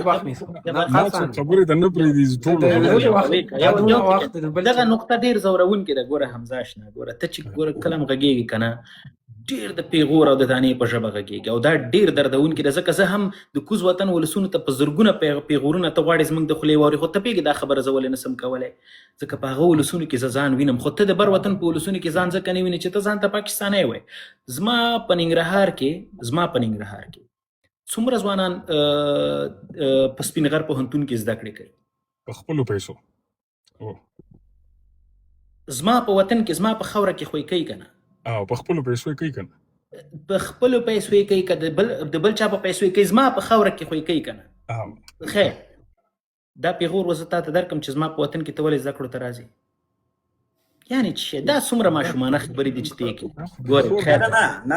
وخت نیسم ما څه خبرې ته نه پرېږدي ټول دغه نقطه ډیر زورونکې ده. ګوره حمزه اشنا، ګوره ته چې ګوره کلم غږیږي کنه ډیر د پیغور او د دانې په ژبه غږیږي او دا ډیر دردونکې ده. ځکه زه هم د کوز وطن ولسونو ته په زرګونه پیغورونه ته غواړې زموږ د خولې واورې، خو ته پوهېږې دا خبره زه ولې نسم کولی، ځکه په هغه ولسونو کې زه ځان وینم. خو ته د بر وطن په ولسونو کې ځان ځکه نه وینې چې ته ځان ته پاکستانی وایې. زما په ننګرهار کې څومره ځوانان په سپین غر پوهنتون کې زده کړې کوي په خپلو پیسو. زما په وطن کې، زما په خاوره کې خوی کوي کنه، او په خپلو پیسو یې کوي کنه، په خپلو پیسو یې کوي که د بل چا په پیسو یې کوي، زما په خاوره کې خوی کوي کنه. خیر دا پیغور وزه تا ته درکم چې زما په وطن کې ته ولې زده کړو ته راځې؟ یعنې چې دا څومره ماشومانه خبرې دي چې ته یې کوي. ګورې خیر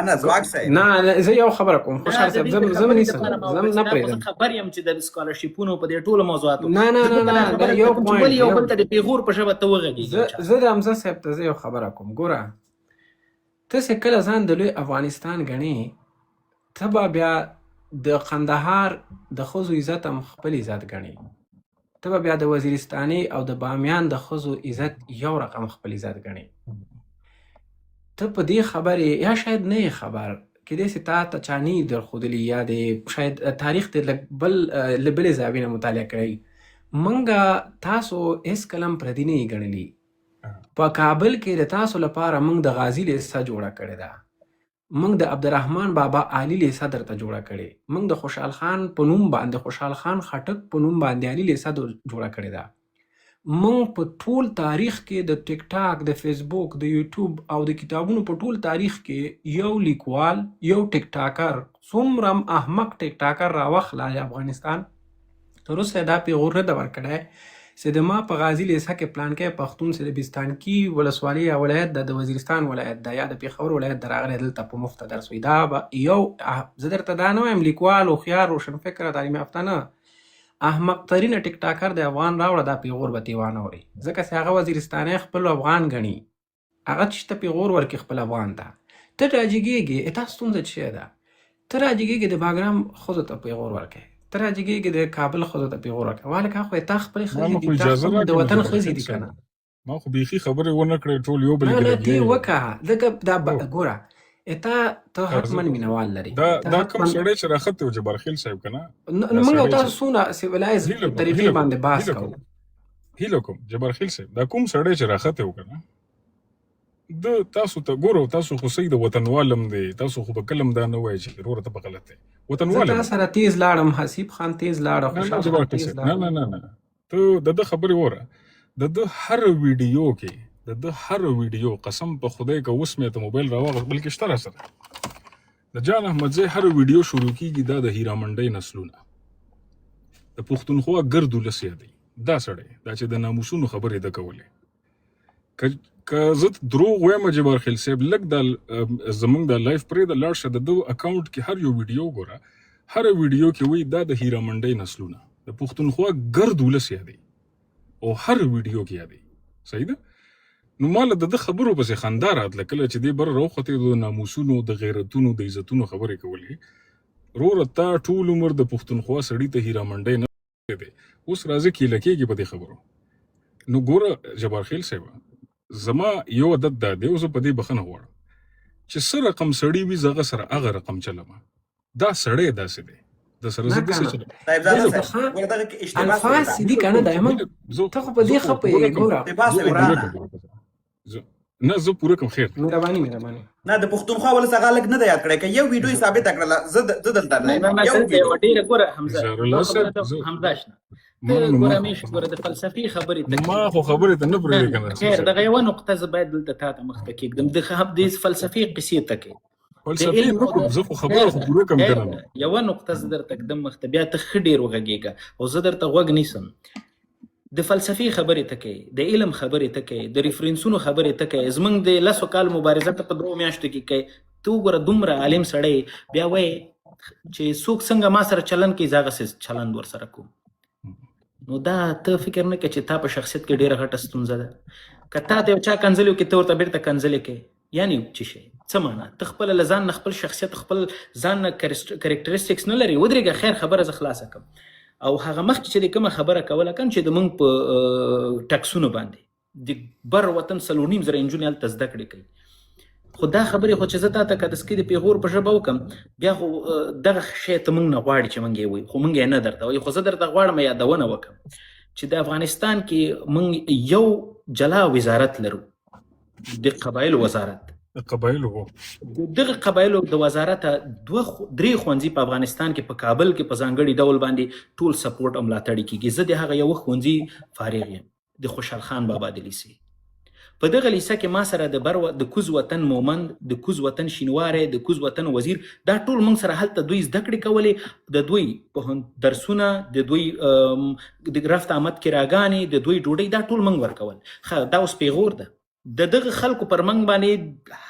نه ځواک صاحب، نه زه یو خبره کوم خوشحال صاحب، زه نه نیسم، زه نه پرېږدم. خبر یم چې د سکالرشیپونو په دې ټولو موضوعاتو نه دا یو پوینټ، یو بل ته د پیغور په ژبه ته وغږېږي. زه د حمزه صاحب ته یو خبره کوم. ګوره ته چې کله ځان د لوی افغانستان ګڼې، ته به بیا د قندهار د ښځو عزت هم خپل عزت ګڼې، ته به بیا د وزیرستاني او د بامیان د ښځو عزت یو رقم خپل عزت ګڼې. ته په دې خبرې یا شاید نه یې خبر، کېدای سي تا ته چا نه درښودلي یا د شاید تاریخ دې له بلې زاویې نه مطالعه کړی. موږ تاسو هېڅکله هم پردي نه یې ګڼلي. په کابل کې د تاسو لپاره موږ د غازي لیسه جوړه کړې ده، موږ د عبدالرحمن بابا عالي لیسه درته جوړه کړې، موږ د خوشحال خان په نوم باندې، خوشحال خان خټک په نوم باندې عالي لیسه جوړه کړې ده. موږ په ټول تاریخ کې د ټیک ټاک، د فیسبوک، د یوټیوب او د کتابونو په ټول تاریخ کې یو لیکوال، یو ټیک ټاکر، څومره احمق ټیک ټاکر راوخلا افغانستان تر اوسه دا پیغور نه ده ورکړی چې د ما په غازي لیسه کې پلانکی پښتون چې د بستانکي ولسوالۍ یا ولایت د وزیرستان ولایت ده یا د پېښور ولایت د راغلی دلته په مفته درس وي. دا به یو زه درته دا نه وایم لیکوال هوښیار روشنفکره تعلیم یافته نه، احمق ترینه ټیک ټاکر د افغان راوړه دا پیغور به تې وانه وړي، ځکه چې هغه وزیرستانی خپل افغان ګڼي، هغه چې ته پیغور ورکړي خپل افغان ته. ته راجګېږې، تا ستونزه څه ده؟ ته راجګېږې د باګرام ښځو ته پیغور ورکړې، ته راجګېږې د کابل ښځو ته پیغور ورکړې. والکه خو تا خپلې ښځې دي، تا د وطن ښځې دي که نه؟ ما خو بیخي خبرې ونه کړې، ټول یو بل نه دې وکړه. ځکه دا ګوره ته حتمن مینوال لري. دا کوم سړی چې راخته و جبار خیل صاحب که نه، موږ او تاسو څونه سیولایز طریقې باندې بحث کوو. هیله کوم جبار خیل صاحب دا کوم سړی چې راخته و که نه، د تاسو ته ګورو، تاسو خو صحیح د وطنوالم دی، تاسو خو به کلم دا نه وایي چې وروره ته په غلط دی وطنوالم. زه تا سره تیز لاړم، حسیب خان تیز لاړه، خوشحال خان تیز لاړه. نه ته د ده خبرې وره، د ده هر ویډیو کې، د ده هر ویډیو قسم په خدای که اوس مې ته موبایل راواغست بلکې شته را سره د جان احمدزی هر ویډیو شروع کیږي دا د هیرا منډۍ نسلونه د پښتونخوا ګرد ولس یادوي. دا سړی دا چې د ناموسونو خبرې ده کولې، که زه دروغ وایم جبار خیل صاحب لږ د زمونږ د لایف پرېږده لاړ شه، د ده اکاونټ کې هر یو ویډیو ګوره، هر ویډیو کې وایي دا د هیرا منډۍ نسلونه د پښتونخوا ګرد ولس یادوي او هر ویډیو کې یادوي. صحیح ده؟ نو ماله د ده خبرو پسې خندا راتله کله چې دې بر راوختې د ناموسونو، د غیرتونو، د عزتونو خبرې کولې. وروره تا ټول عمر د پښتونخوا سړي ته هیرا منډۍ نه دی، اوس راځه کیله کېږي په دې خبرو. نو ګوره جبار خیل صاحب زما یو عادت دا دی، اوس په دې بخښنه غواړم چې څه رقم سړي وي زه هغه سره هغه رقم چلمه. دا سړی داسې دی د سره زه داسې چلم. الفاظ دي که نه دا ته خو په دې ښه پوهېږې. ګوره نه زه پوره کوم خیر مهرباني نه د پښتونخوا ولس هغه لږ نه دی یاد کړی که یو ویډیو یې ثابته کړله زه دلته نه نه یو دلته یو ویډیو ډېره ګوره حمزه زهر الله صاحب، خبره حمزه شنه ما ته نو ګوره ما همیش ګوره د فلسفي خبرې ته ما خو خبرې ته نه پرېږدې که نه خیر دغه یوه نقطه زه باید دلته تا ته مخته کېږدم د فلسفي قصې ته کې فلسفي نه کوم، زه خو خبره خو پوره کوم که نه. یوه نقطه زه درته ږدم مخته بیا ته ښه ډېر وغږېږه او زه درته غوږ نیسم د فلسفي خبرې ته کوي، د علم خبرې ته کوي، د ریفرنسونو خبرې ته کوي، زمونږ د لسو کال مبارزه ته په 2 میاشتو کې کوي. ته وګوره دومره عالم سړی بیا وایي چې څوک څنګه ما سره چلن کوي زه هغسې چلند ورسره کوم. نو دا ته فکر نه کوې چې تا په شخصیت کې ډېره غټه ستونزه ده. که تا ته یو چا کنځلې وکړي ته ورته بېرته کنځلې کوې یعنې څه شی څه معنا؟ ته خپله له ځان نه خپل شخصیت خپل ځان نه کرکټریسټکس نه لري. ودرېږه خیر خبره زه خلاصه کړم. او هغه مخکې چې د کومه خبره کوله کوم چې د موږ په ټکسونو باندې د بر وطن 3.5 زره نجونې هلته زده کړې کوي. خو دا خبرې خو چې زه تا ته که د سکې د پیغور په ژبه وکړم بیا خو دغه شی ته موږ نه غواړي چې موږ یې وایو خو موږ یې نه درته وایو. خو زه درته غواړم یادونه وکړم چې د افغانستان کې موږ یو جلا وزارت لرو، د قبایلو وزارت. د قبایلو هو دغه قبایلو د وزارت 2-3 ښوونځي په افغانستان کې په کابل کې په ځانګړي ډول باندې ټول سپورټ او ملاتړ کېږي. زه د هغه یو ښوونځي فارغ یم، د خوشحال خان بابا د لیسې. په دغه لیسه کې ما سره د کوز وطن مومند، د کوز وطن شینواری، د کوز وطن وزیر، دا ټول موږ سره هلته دوی زده کړې کولې. د دوی درسونه، د دوی د رفت آمد کراګانې، د دوی ډوډۍ، دا ټول موږ ورکول. دا اوس پیغور ده. د دغه خلکو پر موږ باندې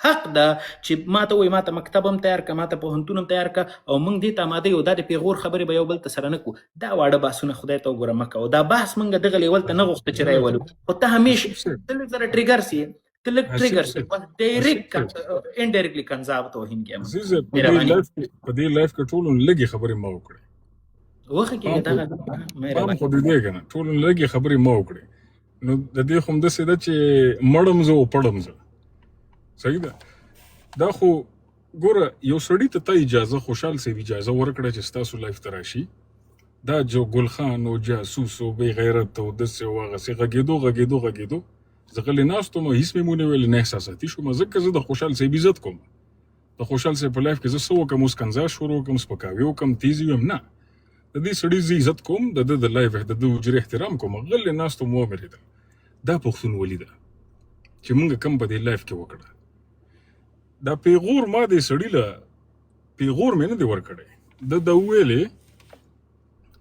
حق ده چې ما ته وایي ما ته مکتب هم تیار که، ما ته پوهنتون هم تیار که، او موږ دې ته آماده یو. دا د پیغور خبرې به یو بل ته سره نه کړو. دا واړه بحثونه خدای ته وګوره مه کوه. دا بحث موږ دغه لیول ته نه غوښته چې راولو. خو ته همیش ته لږ زره ټریګر سي، ته لږ ټریګر سي، ډایرکټ انډایرکټلی کنځاو توهین کوي. عزیزه په دې لایف کې ټولو لږې خبرې ما وکړې. وخه کې دغه ما خو دې که نه ټولو لږې خبرې ما وکړې. نو د دې خو همداسې ده چې مړم زه او پړم زه. صحیح ده. دا خو ګوره یو سړي ته تا اجازه خوشحال صاحب اجازه ورکړه چې ستاسو لایف ته راشي. دا جو ګل خان او جاسوس او بې غیرت او داسې او هغسې غږېدو زه غلی ناست وم، هېڅ مې ونه ویل، نه احساساتي شوم. ځکه زه د خوشحال صاحب عزت کوم. د خوشحال صاحب په لایف کې زه څه وکړم، اوس کنځا شروع وکړم، سپکاوي وکړم، تیزي ویم؟ نه، د دې سړي زه عزت کوم، د ده د لایف د ده حجرې احترام کوم. غلی ناست وم ومېرېدم. دا پښتونولي ده چې موږ کم په دې لایف کې وکړه. دا پیغور ما دې سړي له پیغور مې نه دی ورکړی. ده وویلې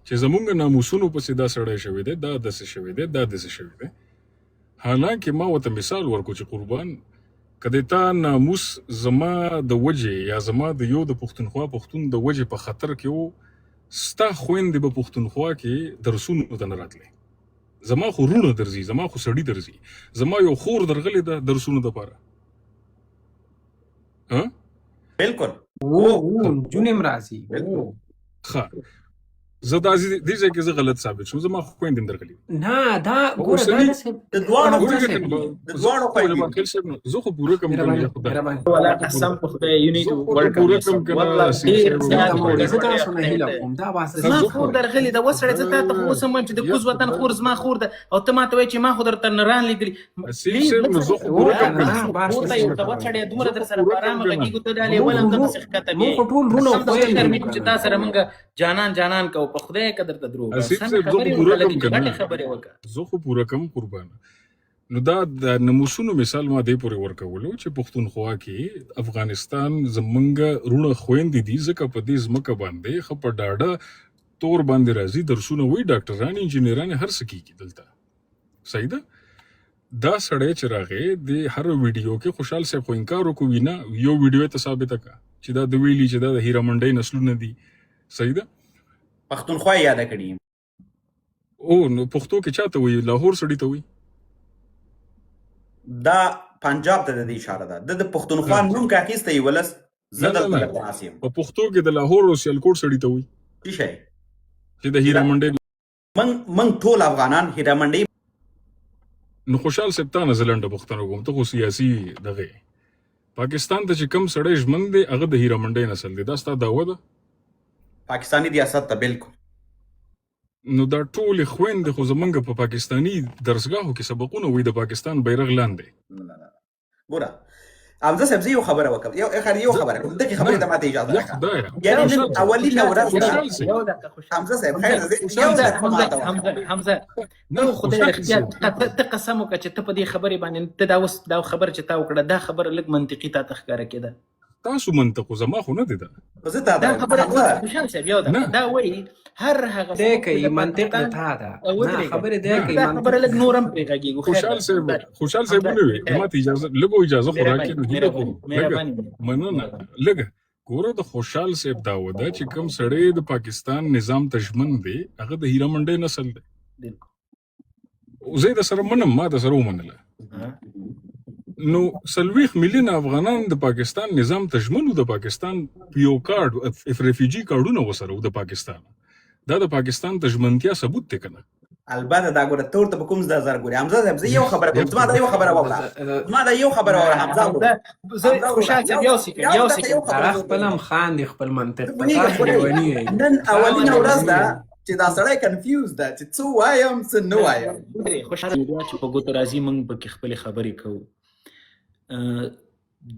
چې زمونږ ناموسونو پسې دا سړی شوی دی، دا داسې شوی دی، دا داسې شوی دی. حالانکه ما ورته مثال ورکړو چې قربان که د تا ناموس زما د وجې یا زما د یو د پښتونخوا پښتون د وجې په خطر کې و، ستا خویندې به پښتونخوا کې درسونو ته نه راتلی. زما خو رونه درځي، زما خو سړي درځي، زما یو خور درغلی ده درسونو دپاره. بالکل نجونې هم راځي. بالکل زه دا دې ځای کې زه غلط ثابت شوم. زما خویندې هم درغلي نه دا ګوره دا د دواړو خویندې زه خو پوره کوم ولا قسم په خدای یو نیډ ټو ورک والله ډیر زیات زه تاسو نه هیله کوم دا واسطه ما خو درغلی دا وسړی زه تا ته خو سم چې د کوز وطن خور زما خور ده او ته ما ته وایې چې ما خو درته نران لیدلي زه خو پوره کوم ورته یو د وسړی دومره در سره په ارامه غږېږو ته دا لیول هم دغسې ښکته مو خو ټول رونه خویندې چې تا سره موږ جانان کوو په خدای که درته دروغ زه خو پوره کوم قربانه. نو دا د ناموسونو مثال ما دې پورې ورکولو چې پښتونخوا کې افغانستان زمونږ رونه خویندې دي، ځکه په دې ځمکه باندې ښه په ډاډه تور باندې راځي، درسونه وایي، ډاکټران، انجینران، هر څه کېږي دلته. صحیح ده. دا سړی چې راغی د هر ویډیو کې خوشحال صاحب خو انکار وکړو، نه یو ویډیو ته ثابته کړه چې دا د ویلي چې دا د هیره منډۍ نسلونه دي. صحیح ده. پښتونخوا یاده کړي. او نو پښتو کې چاته وایي؟ لاهور سړي ته وایي. دا پنجاب ته د دې اشاره ده. د پښتونخوا نوم که اخیستی ولس زه دلته ناست یم. په پښتو کې د لاهور او سیالکوټ سړي ته وایي څه شی چې د هیره منډۍ. موږ ټول افغانان هیره منډۍ. نو خوشحال صاحب تا نه زه لنډه پوښتنه کوم، ته خو سیاسي دغه پاکستان ته چې کوم سړی ژمن دی هغه د هیره منډۍ نسل دی، دا ستا دعوه ده؟ پاکستانی ریاست ته بالکل. نو دا ټولې خویندې خو زمونږ په پاکستاني درسګاهو کې سبقونه وایي د پاکستان بیرغ لاندې. ګوره حمزه صاحب زه یو خبره وکړم یو خبره کوم دغه خبرې ته ماته اجازه یا راکړه خدایا یعنی نن اولینه ورځ ده خوشحال سي یو دقیقه خوشحال حمزه صاحب خیر ده یو ځل په ماته وکړه. حمزه نه ته خدای خوشحال اختیار سي ته قسم وکړه چې ته په دې خبرې باندې ته دا خبره چې تا وکړه دا خبره لږ منطقي تا ښکاره کېده. تاسو منطق زما خو نه دي دا زه تا دا خبره حمزه خوشحال صاحب یو نه. دا وایي هر هغه دی کوي منطق د تا ده نه خبرې دی کوي دا خبره لږ منطق نور هم پرې غږېږو. خوشحال صاحب ونه وي ماته اجازه خو راکړئ مهرباني مننه لګه ګوره د خوشحال صاحب دا وده چې کوم سړی د پاکستان نظام ته ژمن دی هغه د هیره منډۍ نسل دی زه د سره منم ما د سره ومنله نو 40 میلیون افغانان د پاکستان نظام ته ژمن د پاکستان پیو کارت ریفیوجی کارتونه وسره د پاکستان دا د پاکستان د ژمنتیا ثبوت دی کنه البته دا ګوره تور ته به کوم زده زر ګوري حمزه صاحب زه یو خبره کوم زما دا یو خبره وکړه حمزه زه خوشحال صاحب یو سکند هغه خپل هم خاندي خپل منطق په ونی تاسو لیونی یې. نن اولینه ورځ ده چې دا سړی کنفیوز ده چې څه وایم څه نه وایم خوشحال چې په ګوتو راځي موږ پکې خپلې خبرې کوو.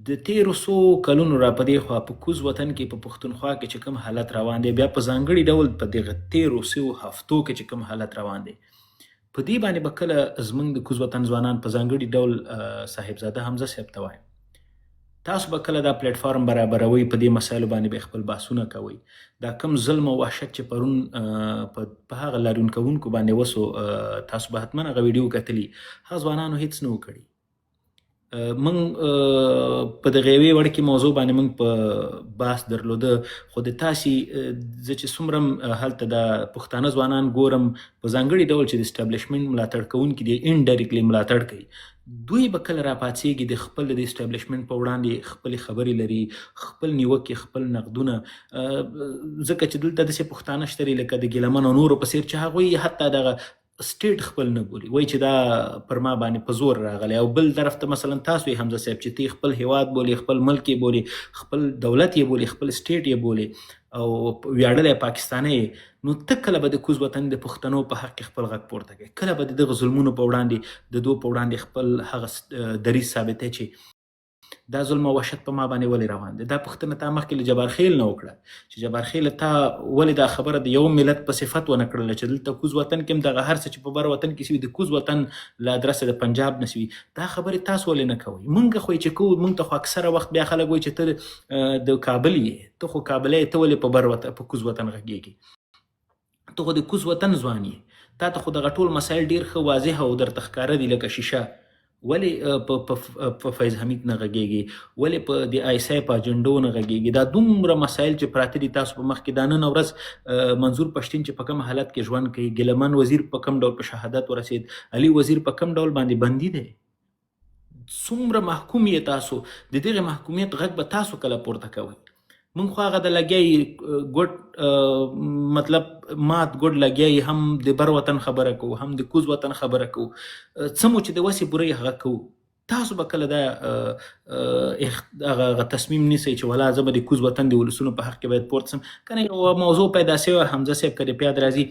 د تیرو څو کلونو را په دې خوا په کوز وطن کې په پښتونخوا کې چې کوم حالت روان دی بیا په ځانګړي ډول په دغه تیرو څو هفتو کې چې کوم حالت روان دی په دې باندې به کله زموږ د کوز وطن ځوانان په ځانګړي ډول صاحبزاده حمزه صاحب ته وایم تاسو به کله دا پلیټ فارم برابروي په دې مسایلو باندې به خپل بحثونه کوئ دا کم ظلم او وحشت چې پرون په هغه لارون کوونکو باندې وسو تاسو به حتما هغه ویډیو کتلی هغه ځوانانو هیڅ نه وکړي من په دغه یوې وړکې موضوع باندې موږ په بحث درلوده خو د تاسې زه چې څومره هلته د پښتانه ځوانان ګورم په ځانګړي ډول چې د اسټابلیشمنټ ملاتړ کوونکي دي انډایرکټلی ملاتړ کوي دوی به کله راپاڅېږي د خپل د اسټابلیشمنټ په وړاندې خپلې خبرې لري خپل نیوکې خپل نقدونه ځکه چې دلته داسې پښتانه شته لکه د ګیلمن او نورو په څېر چې هغوی حتی دغه سټیټ خپل نه بولي وایي چې دا پر ما باندې په زور راغلی او بل طرف ته مثلا تاسو یې حمزه صاحب چې تی خپل هیواد بولي خپل ملک یې بولي خپل دولت یې بولي خپل سټیټ یې بولي او ویاړلی پاکستانی نو ته کله به د کوز وطن د پښتنو په حق کې خپل غږ پورته کوي کله به د دغه ظلمونو په وړاندې د دو په وړاندې خپل هغه دریځ ثابتوي چې دا ظلم او وحشت په ما باندې ولې روان دی دا پوښتنه تا مخکې له جبار خیل نه وکړه چې جبار خیل تا ولې دا خبره د یو ملت په صفت ونه کړله چې دلته کوز وطن کې هم دغه هر څه چې په بر وطن کې سوي د کوز وطن له ادرسه د پنجاب نه سوي دا خبرې تاسو ولې نه کوئ موږ خو چې کوو موږ ته خو اکثره وخت بیا خلک وایي چې ته د کابل یې ته خو کابل یې ته ولې په کوز وطن غږېږي ته خو د کوز وطن ځوان یې تا ته خو دغه ټول مسایل ډېر ښه واضح او درته ښکاره دي لکه شیشه ولې په فیض حمید نه غږېږي ولې په د آیسای په اجنډو نه غږېږي دا دومره مسایل چې پراته دي تاسو په مخ کې دا نن ورځ منظور پښتین چې په کوم حالت کې ژوند کوي ګیلمن وزیر په کوم ډول په شهادت ورسید علي وزیر په کوم ډول باندې بندي دی څومره محکوم یې تاسو د دغه محکومیت غږ به تاسو کله پورته کوئ مونږ خو هغه د لګیای ګډ مطلب مات ګډ لګیای هم د بر وطن خبره کوو هم د کوز وطن خبره کوو څه مو چې د وسې پورې هغه کوو تاسو به کله دا هغه تصمیم نیسئ چې ولا زه به د کوز وطن د ولسونو په حق کې باید پورته سم کنه یو موضوع پیدا شوی حمزه صاحب که د پیاد راځي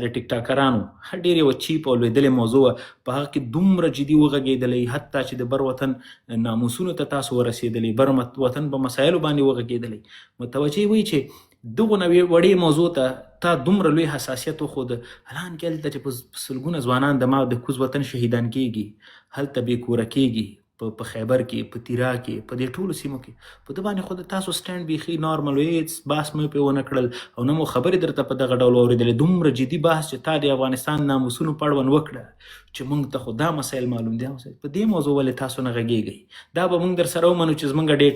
د ټیک ټاکرانو ډېر یو چیپ او لوېدلې موضوع په هغه کې دومره جدي وغږېدلی حتی چې د بر وطن ناموسونو ته تاسو ورسېدلی بر وطن په مسایلو باندې وغږېدلی متوجه وي چې دغه نوې وړې موضوع ته تا دومره لوی حساسیت وښود الان کې هلته چې په سلګونه ځوانان د ما د کوز وطن شهیدان کېږي هلته بې کوره کېږي په خیبر کې په تیرا کې په دې ټولو سیمو کې په ده باندې خو د تاسو سټینډ بیخي نارمل هېڅ بحث مو پرې ونه کړل او نه مو خبرې درته په دغه ډول واورېدلې دومره جدي بحث چې تا د افغانستان ناموسونو په اړوند وکړه چې موږ ته خو دا مسایل معلوم دي په دې موضوع ولې تاسو نه غږېږئ دا به موږ در سره ومنو چې زموږ ډېر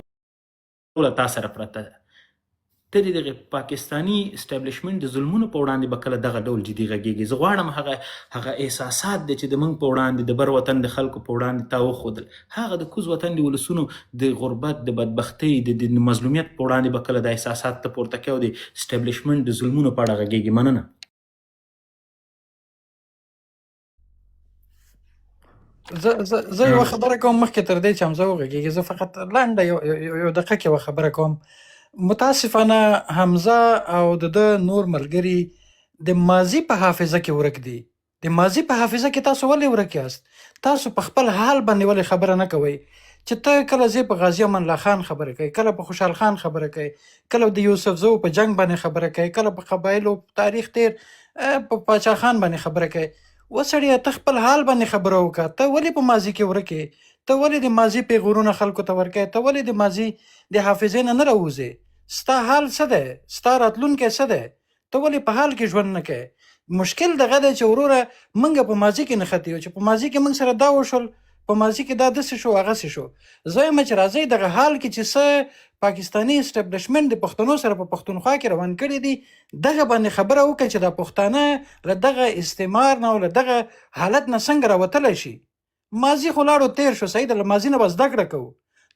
ټوله تا سره پرته ده ته د دغه پاکستاني اسټابلیشمنټ د ظلمونو په وړاندې به کله دغه ډول جدي غږېږي زه غواړم هغه احساسات دی چې د موږ په وړاندې د بر وطن د خلکو په وړاندې تا وښودل هغه د کوز وطن د ولسونو د غربت د بدبختۍ د مظلومیت په وړاندې به کله د احساسات ته پورته کوي او د اسټابلیشمنټ د ظلمونو په اړه غږېږي مننه زه یو خبره کوم مخکې تر دې چې حمزه وغږېږي زه فقط لنډه یو دقیقه یوه خبره کوم متاسفانه حمزه او د نور ملګري د ماضي په حافظه کې ورک دي د ماضي په حافظه کې تاسو ولې ورک یاست؟ تاسو په خپل حال باندې ولې خبره نه کوئ؟ چې ته کله زه په غازي امان الله خان خبره کوي، کله په خوشحال خان خبره کوي، کله د یوسف زو په جنگ باندې خبره کوي، کله په قبایلو تاریخ تیر په پاچا خان باندې خبره کوي. وسړیه ته خپل حال باندې خبره وکړه، ته ولې په ماضي کې ورکې؟ ته ولې د ماضي پیغورونه خلکو ته ورکوې؟ ته ولې د ماضي د حافظې نه راوځې؟ ستا حال څه دی؟ ستا راتلونکی څه دی؟ ته ولې په حال کې ژوند نه کوې؟ مشکل دغه دی چې وروره موږ په ماضي کې نښتي یو، چې په ماضي کې موږ سره دا وشول، په ماضي کې دا داسې شو هغسې شو. زه یم چې راځئ دغه حال کې چې څه پاکستاني اسټبلشمنټ د پښتنو سره په پښتونخوا کې روان کړي دي، دغه باندې خبره وکړه چې دا پښتانه له دغه استعمار نه او له دغه حالت نه څنګه راوتلی شي. ماضي خو لاړو تیر شو، صحیح ده، له ماضي نه به زده کړه کوو،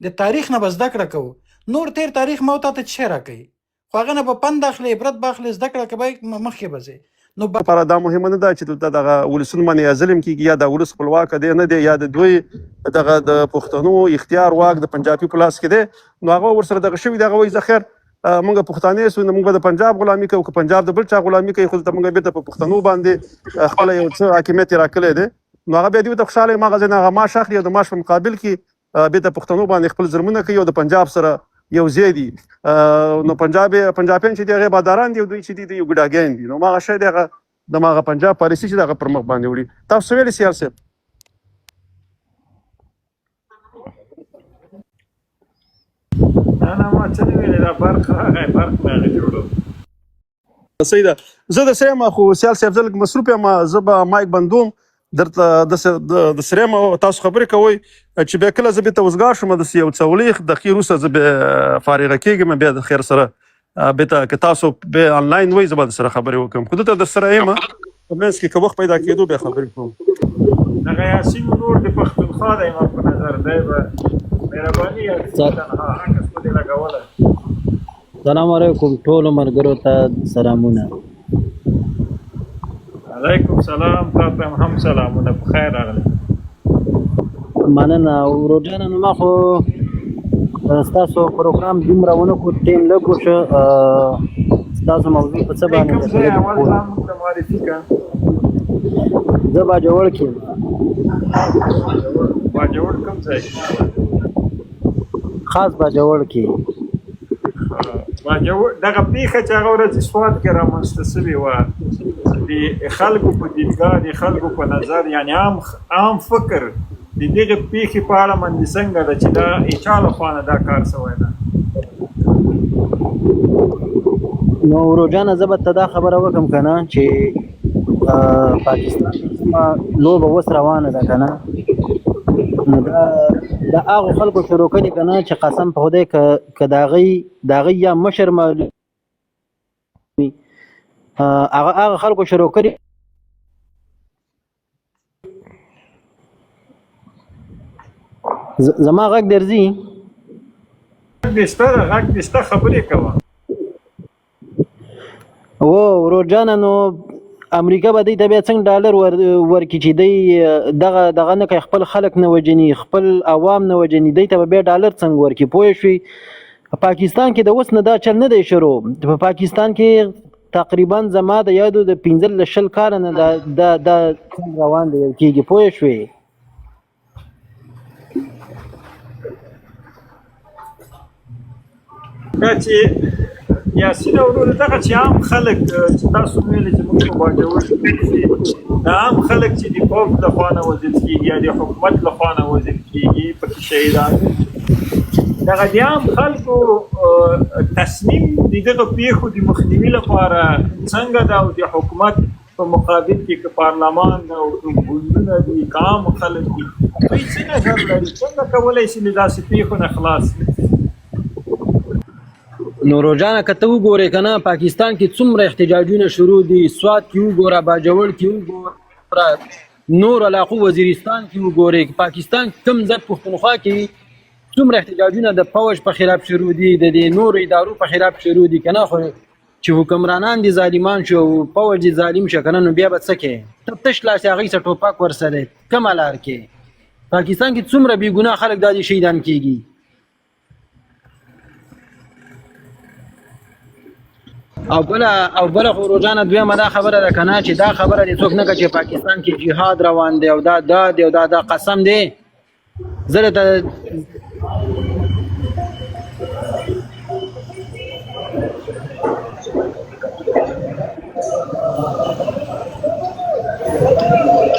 د تاریخ نه به زده کړه کوو. نور تیر تاریخ ما ته څه شی راکوي؟ خو هغه نه به پند اخلي، عبرت به اخلي، زده کړه کوي، مخکې به ځې. نو لپاره دا مهمه نه ده چې دلته دغه ولسونو باندې یا ظلم کیږي یا د ولس خپلواک دی نه دی یا د دوی دغه د پښتنو اختیار واک د پنجابي په لاس کې دی. نو هغه ورسره دغه شوي دغه وایي زه خیر موږ پښتانه سو، موږ به د پنجاب غلامي کوو، که پنجاب د بل چا غلامي کوي، خو دلته موږ بېرته په پښتنو باندې خپله یو څه حاکمیت یې راکلی دی. نو هغه بیا دوی ته خوشحاله یم، هغه ځای نه هغه معاش اخلي او د معاش په مقابل کې بېرته پښتنو باندې خپل ظلمونه کوي او د پنجاب سره یو ځای دي. نو پنجابیان چې دي هغې باداران دي او دوی چې دي یو ګډاګیان دي. نو هغه شی دی هغه د هغه پنجاب پالیسي چې دغه پر مخ باندې وړي. تاسو څه ویلي سیال صاحب؟ نه ما څه نه ویلې، دا فرق مې هغه جوړو. صحیح ده. زه د سره یم، خو سیال صاحب زه لږ مصروف یم، زه به مایک بندوم درته د سره یم. تاسو خبرې کوئ چې بیا کله زه بېرته وزګار شم داسې یو څلوېښت دقیقې وروسته زه بیا فارغه کېږم، بیا د خیر سره بېرته که تاسو بیا آنلاین وئ زه به در سره خبرې وکړم. خو دلته در سره یم په منځ کې که وخت پیدا کېدو بیا خبرې کوم. دغه یاسین نور د پښتونخوا دی ما په نظر، دی به مهرباني تنها عکس به دې لګولی. سلام علیکم ټولو ملګرو ته سلامونه. علیکم سلام، تا ته هم سلامونه، په خیر راغلی. مننه ورور جانه. نو ما خو ستاسو پروګرام دومره ونه کړو، ټیم لږ وشو. ستاسو موضوع په څه باندې کوم ځای اول ځان موږ ته معرفي کړه؟ زه باجوړ کې یم. باجوړ کوم ځای؟ خاص باجوړ کې. باجوړ دغه پیښه چې هغه ورځ سوات کې رامنځته سوې وه، د خلکو په دیدګاه، د خلکو په نظر، یعنې عام فکر د دغه پیښې په اړه باندې څنګه ده چې دا هېچا له خوا نه دا کار سوی ده؟ نو ورور جانه زه به ته دا خبره وکړم که نه چې پاکستان کې کومه لوبه اوس روانه ده که نه، نو دا د هغو خلکو شروع کړي که نه چې قسم په خدای که د هغوی یا مشر معلوم وي، هغه خلکو شروع کړي. زما غږ درځي؟ غږ دې سته، خبرې کوه. ورور جانه نو امریکا به دوی ته بیا څنګه ډالر ورکړي چې دوی دغه نه کوي، خپل خلک نه وژني، خپل عوام نه وژني، دوی ته به بیا ډالر څنګه ورکړي؟ پوه شوې؟ پاکستان کې د اوس نه دا چل نه دی شروع. په پاکستان کې تقریبا زما د یادو د 15-20 کاله نه دا روان دی کېږي. پوه شوې؟ دا چې یاسین ورور دغه چې عام خلک چې تاسو ویلې چې موږ په باجوړ کې د عام خلک چې د پوځ له خوا نه وژل کېږي یا د حکومت له خوا نه وژل کېږي، پکې شهیدان، دغه د عام خلکو تصمیم د دغه پیښو د مخنیوي لپاره څنګه ده، او د حکومت په مقابل کې که پارلمان او ګوندونه دي که عام خلک دي، دوی څه نظر لري؟ څنګه کولی شي له داسې پیښو نه خلاص کړي؟ نو روزانه که ته وګورې که نه پاکستان کې څومره احتجاجونه شروع دي، سوات کې وګوره، باجوړ کې وګوره، نور علاقو وزیرستان کې وګورې، پاکستان کم ځای پښتونخوا کې څومره احتجاجونه د فوج په خلاف شروع دي، د دې نورو ادارو په خلاف شروع دي که نه. خو چې حکمرانان دي ظالمان شو، فوج دي ظالم شو که نه، نو بیا به څه کوې؟ ته تش لاس هغوی څه ټوپک ورسره کومه لار کې؟ پاکستان کې څومره بې ګناه خلک دا دي شهیدان کېږي. او بل خو روزانه دویمه دا خبره ده کنه چې دا خبره دې څوک نه کوي چې پاکستان کې جهاد روان دی او دا قسم دی زه ته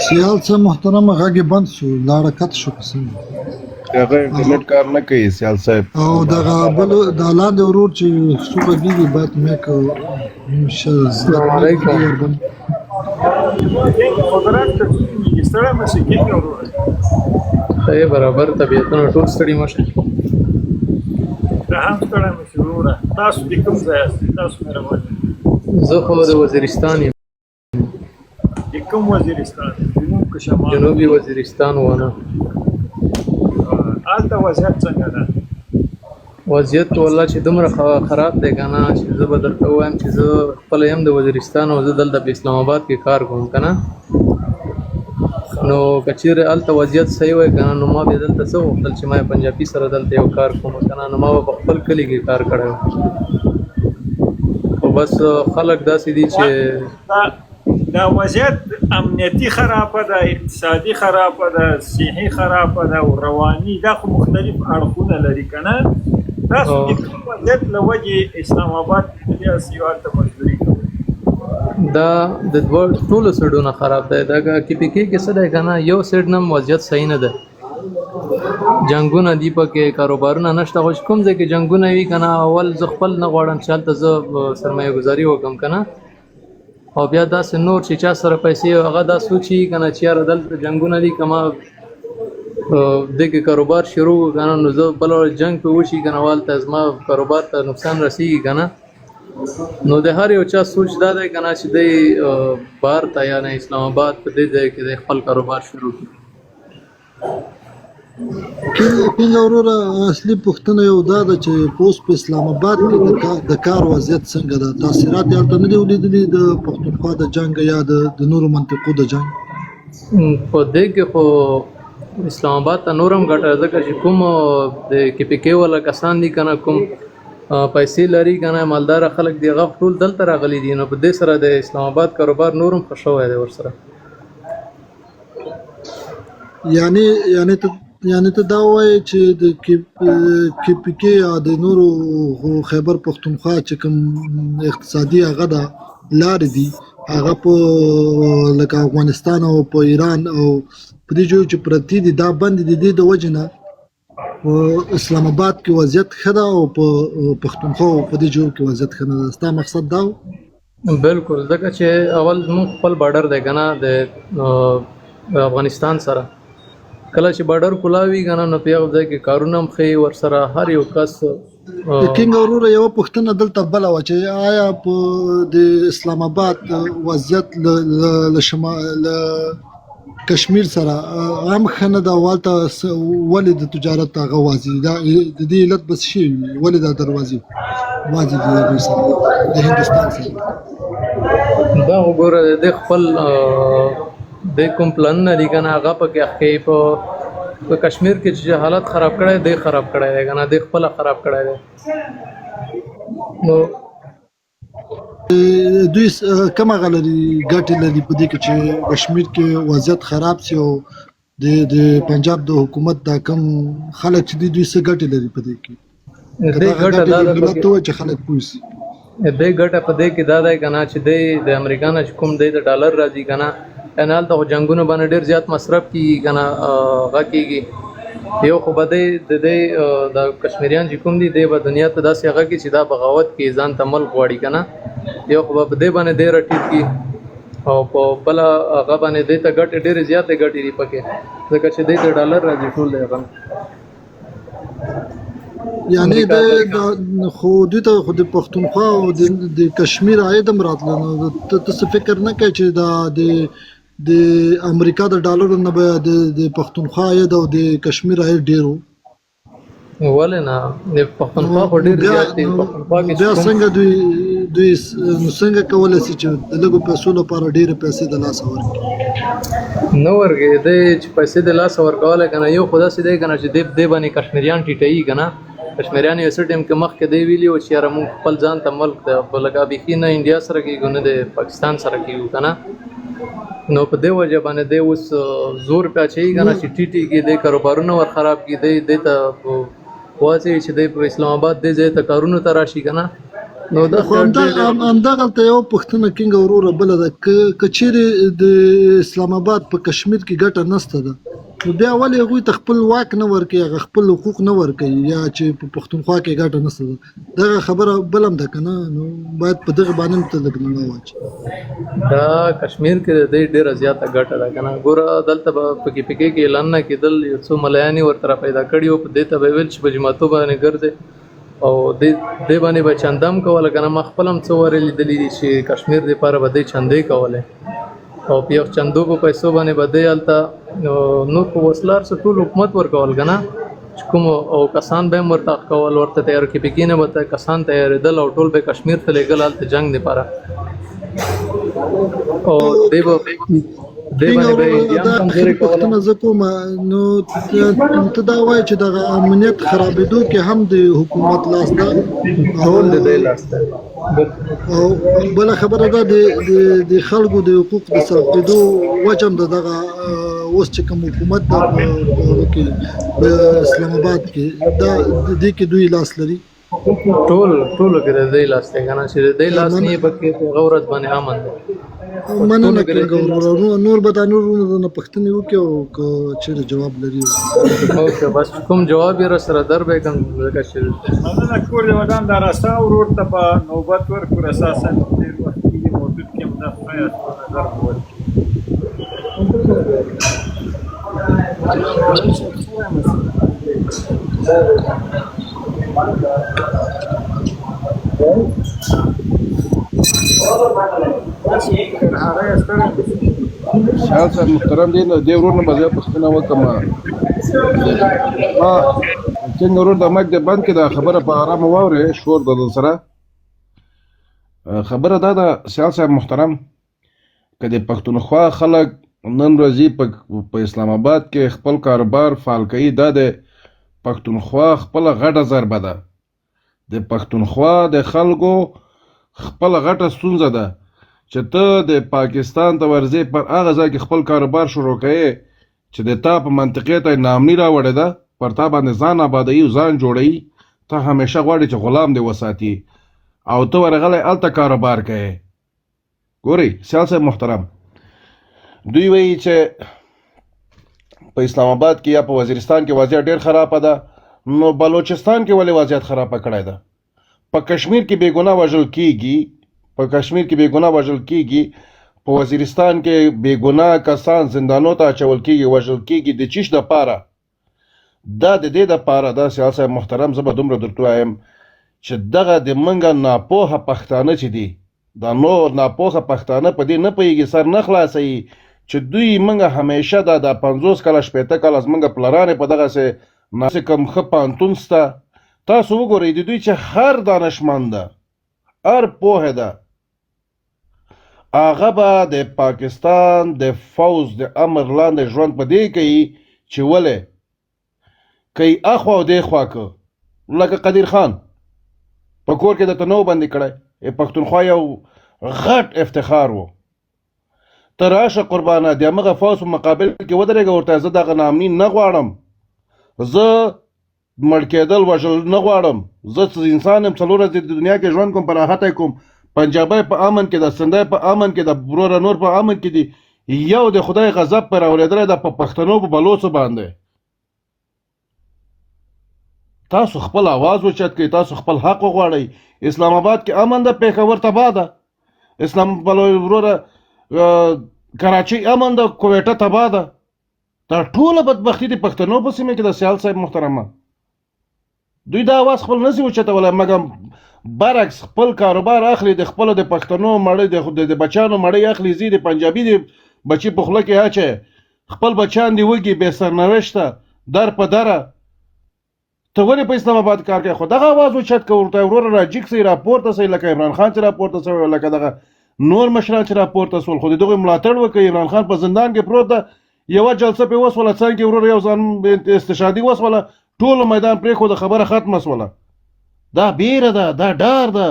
سیال څه محترمه غږ بند شو لاړه کټ شو قسم هغه انټرنیټ کار نه کوي سیال صاحب او دغه بل د لاندې ورور چې څو غږیږي باید مې کو السلام علیکم قدرت ته سره مشه کېږي ورور ته برابر طبيعتونه ټول ستړي مشه دا هم ستړی مشه وروره تاسو د کوم ځای یاست تاسو مهرباني زه خو د وزیرستان یم د کوم وزیرستان جنوب که شمال جنوبي وزیرستان ونه هلته وضعیت څنګه ده وضعیت والله چې دومره خراب دی که نه چې زه به درته ووایم چې زه خپله یم د وزیرستان او زه دلته په اسلام آباد کې کار کوم که نه نو که چیرې هلته وضعیت صحیح وای که نه نو ما بیا دلته څه غوښتل چې ما پنجابي سره دلته یو کار کوم که نه نو ما به په خپل کلي کې کار کړی خو بس خلک داسې دي چې دا وضعیت امنیتی خرابه ده اقتصادي خرابه ده صحي خرابه ده او رواني دا خو مختلف اړخونه لري که نه تاسو د کوم وضعیت له وجې اسلام آباد کې سیاسي هلته مزدوري کوئ دا د ټولو سیډونه خراب دی دا کې پی کې څه دی که نه یو سیډ نه وضعیت صحیح نه ده جنګونه دي پکې کاروبارونه نشته خو کوم ځای کې جنګونه وي که نه اول زه خپل نه غواړم چې هلته زه سرمایه گذاري وکړم که نه او بیا داسې نور چې چا سره پیسې هغه دا سوچي که نه چې یاره دلته جنګونه دي که ما دې کې کاروبار شروع که نه نو زه بله ورځ جنګ پې وشي که نه هلته زما کاروبار ته نقصان رسېږي که نه نو د هر یو چا سوچ دا دی که نه چې دی بهر ته یعنې اسلام آباد په دې ځای کې دی خپل کاروبار شروع کړي څنګه وروره اصلي پوښتنه یو دا ده چې اوس په اسلام آباد کې د کار وضعیت څنګه ده تاثیرات یې هلته نه دي ولیدلي د پښتونخوا د جنګ یا د نورو منطقو د جنګ په دې کې خو اسلام آباد ته نور هم ګټه ځکه چې کوم د کې پی کې والا کسان دي که نه کوم پیسې لري که نه مالداره خلک دي هغه ټول دلته راغلي دي نو په دې سره د اسلام آباد کاروبار نور هم ښه شوی دی ورسره یعنی ته دا وایې چې د کې پی کې یا د نورو خیبر پښتونخوا چې کوم اقتصادي هغه ده لارې دي هغه په لکه افغانستان او په ایران او په دې جو چې پرتی دي دا بند دي د وجې نه په اسلام آباد کې وضعیت ښه ده او په پښتونخوا او په دې جو کې وضعیت ښه نه ده ستا مقصد دا و بالکل ځکه چې اول زموږ خپل بارډر دی که نه د افغانستان سره کله چې بارډر کولاوي که نه نو په یو ځای کې کارونه هم ښیي ورسره هر یو کس کینګ وروره یوه پوښتنه دلته بله وه چې آیا په د اسلام آباد وضعیت له کشمیر سره هم ښه نه ده او هلته ولې د تجارت هغه واځي د دې علت بس شي ولې دا دروازې واځي د دوی سره د هندوستان سره دا وګوره د خپل د کوم پلانونه دي که نه هغه پکې اخښي په کشمیر کې چې حالت خراب کړی دی خراب کړی دی که نه دی خپله خراب کړی دی نو دوی کوم هغه لري ګټې لري په دې کې چې کشمیر کې وضعیت خراب شي او د پنجاب د حکومت دا کم خلک چې دوی څه ګټې لري په دې کې دې ګټه دا ده چې خلک پوه شي دې ګټه په دې کې دا دی که نه چې دی د امریکا نه چې کوم دی د ډالر راځي که نه یعنې هلته خو جنګونو باندې ډېر زیات مصرف کېږي که نه هغه کېږي یو خو به دی د دې د کشمیریان چې کوم دي دی به دنیا ته داسې هغه کړي چې دا بغاوت کې ځان ته ملک غواړي که نه یو خو به په دې باندې دی راټیټ کړي او په بله هغه باندې دی ته ګټې ډېرې زیاتې ګټې دي پکې ځکه چې دی ته ډالر راځي ټول دی هغه یعنی خو دوی ته خو د پښتونخوا او د کشمیر عاید هم راتله نو ته څه فکر نه کوې چې دا د امریکا د ډالرو نه به د پښتونخوا عاید او د کشمیر عاید ډېر و ولې نه د پښتونخوا خو ډېر زیات دی پښتونخوا کې بیا څنګه دوی نو څنګه کولی شي چې د لږو پیسو لپاره ډېرې پیسې د لاسه ورکړي نه ورکړي دی چې پیسې د لاسه ورکولی که نه یو خو داسې دی که نه چې دی باندې کشمیریان ټیټوي که نه کشمیریان یو څه ټیم کې مخکې دی ویلي و چې یاره موږ خپل ځان ته ملک دی په لکه بیخي نه انډیا سره کېږو نه د پاکستان سره کېږو که نه نو په دې وجه باندې دی اوس زور پې اچوي که نه چې ټي کې دی کاروبارونه ور خراب کړي دی ته واچوي چې دی په اسلام آباد دی ځای ته کارونو ته راشي که نه نو دا خو همدغلته یو پوښتنه کینګ وروره بله ده که چیرې د اسلام آباد په کشمیر کې ګټه نسته ده نو بیا ولې هغوی ته خپل واک نه ورکوي هغه خپل حقوق نه ورکوي یا چې په پښتونخوا کې ګټه نسته ده دغه خبره بل هم ده که نه نو باید په دغه باندې هم ته لږ نظر واچوي دا کشمیر کې د دې ډېره زیاته ګټه ده که نه ګوره دلته به په کې اعلان نه کېدل یو څو ملیانې ورته را پیدا کړي وو په دې ته به ویل چې په جماعتو باندې ګرځې او دې باندې به چندم کوله که نه ما خپل هم څه ورې لیدلي دي چې کشمیر دپاره به دی چندې کولې او په یو چندو په پیسو باندې به دی هلته نور په وسلار څه ټول حکومت ورکول که نه چې کوم او کسان به هم ورته کول ورته تیار کې نه به کسان تیارېدل او ټول به کشمیر ته لېږل هلته جنګ دپاره او دی به پوښتنه زه کوم نو ته دا وایې چې دغه امنیت خرابېدو کې هم د حکومت لاس ده او بله خبره ده د خلکو د حقوق د سلبېدو وجه هم د دغه اوس چې کوم حکومت ده په اسلام آباد کې دا دې کې دوی لاس لري ټولو کې د دې لاس دی که نه چې د دې لاس نه یې پکې په هغه ورځ باندې امن دی مننه نور به دا نورونه نه پوښتنې وکړي او که چېرې جواب لري اوکې بس کوم جواب یې راسره در به کوم ځکه چې مننه کور دې ودان دا راسته ورور ته به نوبت ورکړو اساسا ډېر وخت کېږي موجود کې هم نه خیر نظر به ورکړي شاید صاحب محترم دی نو دې ورور نه به زه پوښتنه وکړم څنګه ورور د مایک د بند کې دا خبره په ارامه واورې شور د سره خبره دا ده سیال صاحب محترم که د پښتونخوا خلک نن ورځې په اسلام آباد کې خپل کاروبار فعال کوي دا د پښتونخوا خپله غټه ضربه ده د پښتونخوا د خلکو خپله غټه ستونزه ده چې ته د پاکستان ته ورځې پر هغه ځای کې خپل کاروبار شروع کوې چې د تا په منطقې ته نامني راوړې ده پر تا باندې ځان آبادوي او ځان جوړوي ته همیشه غواړې چې غلام دې وساتي او ته ورغلی هلته کاروبار کوې ګورئ سیال صاحب محترم دوی وایي چې په اسلام آباد کې یا په وزیرستان کې وضعیت ډېر خرابه ده نو بلوچستان کې ولې وضعیت خرابه کړی ده په کشمیر کې بېګناه وژل کېږي په وزیرستان کې بېګناه کسان زندانو ته اچول کېږي وژل کېږي د چیش دپاره دا د دې دپاره دا سیال صاحب محترم زه به دومره درته وایم چې دغه د منګه ناپوهه پښتانه چې دي دا نور ناپوهه پښتانه په دې نه پوهېږي سر نه خلاصوي چې دوی منګه همیشه دا 50 کاله 80 کاله زمونږ پلرانې په دغسې ناسې کوم ښه پوهنتون سته تاسو وګورئ د دوی چې هر دانشمند ده هر پوهه ده هغه به د پاکستان د فوز د امر لاندې ژوند په دې کوي چې ولې کوي اخوا او دې خوا که لکه قدیر خان په کور کې درته نو بندي کړی پښتونخوا یو غټ افتخار و ته راشه قربانه د همغه فوز په مقابل کې ودرېږه ورته زه دغه نامني نه غواړم زه مړ کېدل وژل نه غواړم زه انسان یم څلور ورځې د دنیا کې ژوند کوم په راحته کوم پنجابی په امن کې ده سندی په امن کې ده وروره نور په امن کې دي یو د خدای غضب پر راولېدلی ده په پښتنو په بلوڅو باندې تاسو خپل आवाज اوچت کړئ تاسو خپل حق وغواړئ اسلام آباد کې امن ده پېښور تباه ده اسلام وروره کراچۍ امن ده کویټه تباه ده دا ټوله بدبختي د پښتنو په سیمه کې د سیال صاحب محترمه دوی دا आवाज خپل نشي اوچتولی مګر برعکس خپل کاروبار اخلي د خپلو د پښتنو مړۍ د بچیانو مړۍ اخلي ځي د پنجابي د بچي په خوله کې اچوي خپل بچیان دې وږي بې سرنوشته در په دره ته ولې په اسلام آباد کار کوې خو دغه आवाज اوچت که ورته وروره راجګ سئ راپورته سئ لکه عمران خان چې راپورته سوی لکه دغه نور مشران چې راپورته سول خو د دغوی ملاتړ وکړئ عمران خان په زندان کې پروت ده یوه جلسه پې وسوله څنګ کې وروره یو ځان استشهادي وسوله ټول میدان پرېښود، خبره ختمه سوله. دا بیره ده، دا ډار ده.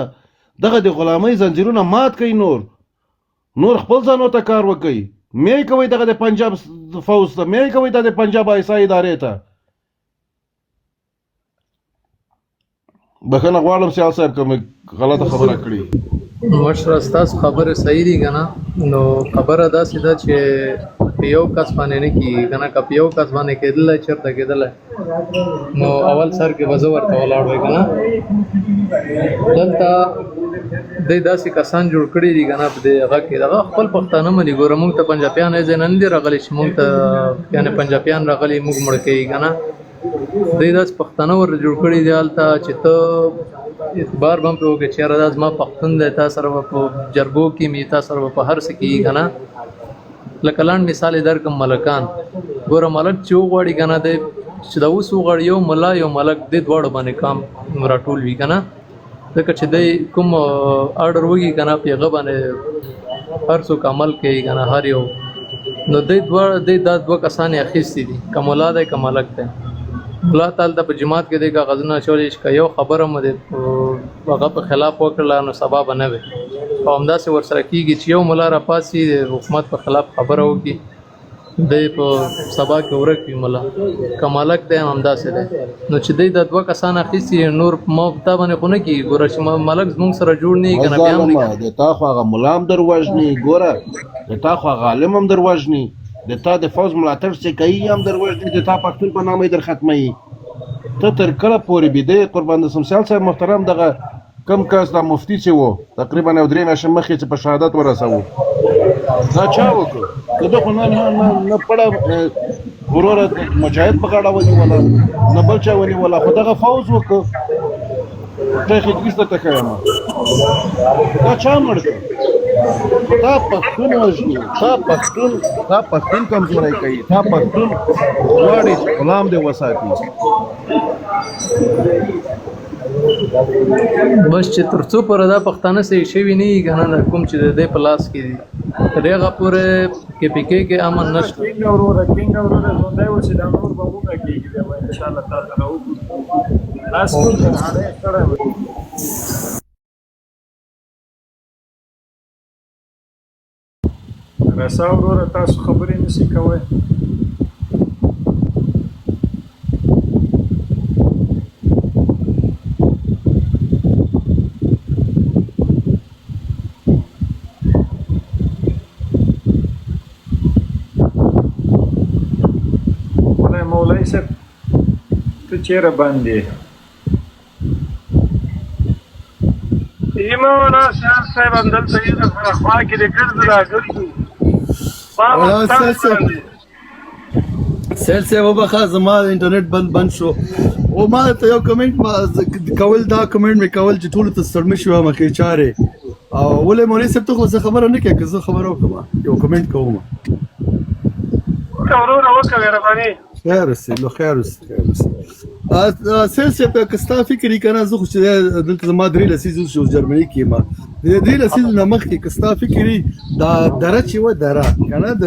دغه د غلامۍ زنځیرونه مات کوي. نور خپل ځانو ته کار وکوي. مې کوي دغه د پنجاب فوز ته، مې کوي د پنجاب ایسا ادارې ته. بخښنه غواړم سیال صاحب که مې غلطه خبره کړې. مشره ستاسو خبره صحیح دي که نه؟ نو خبره داسې ده چې په یو کس باندې نه کېږي که نه. که په یو کس باندې کېدلی چېرته کېدلی نو اول سر کې به زه ورته ولاړ وی که نه. دلته دی داسې کسان جوړ کړي دي که نه په دې هغه کې دغه خپل پښتانه مني. ګوره موږ ته پنجابیان یې نه دي راغلي چې موږ ته یعنې پنجابیان راغلي موږ مړه کوي که نه. دی داسې پښتانه ور جوړ کړي دي هلته چې ته اعتبار به هم پرې وکړې چې یاره دا زما پښتون دی، تا سره به په جرګو کې مې تا سره به په هر څه کېږي که نه. لکه لنډ مثال یې درکړم، ملکان. ګوره ملک چې وغواړي که نه دی چې دا اوس وغواړي یو ملا یو ملک دې دواړو باندې کام راټول وي که نه. ځکه چې دی کوم آرډر وږي که نه په هغه باندې هر څوک عمل کوي که نه هر یو. نو دی دا دوه کسان یې اخیستي دي، که ملا دی که ملک دی. الله تعالی د په جماعت کې دی کاغذونه اچولی چې که یو خبره مو د هغه په خلاف وکړله نو سبا به نه وي. او همداسې ورسره کېږي چې یو ملا راپاڅي د حکومت په خلاف خبره وکړي، دی په سبا کې ورک وي ملا. که ملک دی هم همداسې دی. نو چې دی دا دوه کسان اخیستي نور ما تا باندې خو نه کېږي. ګوره چې ملک زموږ سره جوړ نه وي که نه بیا هم نه د تا خو هغه ملا هم در وژني، ګوره د تا خو هغه عالم هم در وژني، د تا د فوز ملاتړ چې کوي هم در وژني، د تا پښتون په نامه یې در ختموي. ته تر کله پورې بېدی قربان د سمسیال صاحب محترم دغه کم کس دا مفتي چې و تقریبا یو 3 میاشتې مخکې چې په شهادت ورسوو دا چا وکړو؟ که ده خو نه پړه وروره مجاهد په غاړه ونیوله نه بل چا ونیوله، خو دغه فوز وکړو. ته خدګیز درته کویم دا چا مړ کړ؟ تا پښتون وژني، تا پښتون کمزوری کوي، تا پښتون غواړي چې غلام دې وساتي. بس چې تر څو پورې دا پښتانه صحیح شوي نه وي که نه کوم چې د دی په لاس کې دي تر هغه پورې کې پی کې امن نشته. کینګ وروره ژوندی اوسې دا نور به موږ کېږي بیا به انشاءالله تا سره وګورو. لاس کې هغه کړی وي رسا وروره تاسو خبرې نشئ کوئ. مولوي صاحب ته چیرې بند یې؟ مولانا سیال صاحب همدلته یې د خوا کې د ګرځو راګرځو. سیل صاحب وبخښه زما د انټرنیټ بند شو او ما ته یو کمنټ کول دا کمنټ مې کول چې ټولو ته ستړمي شوه مخې چارې او ولې مولوي صاحب ته خو زه خبره نه کوې که زه خبره وکړم یو کمنټ کوم. وروره وکړه مهرباني. خیر اوسې نو خیر اوسې. سیل صاحب که ستا فکر یې که نه زه خو چې دلته زما 3 لسیزې شو جرمني کې یم د 3 لسیزو نه مخکې که ستا فکر یې دا دره چې وه دره که نه د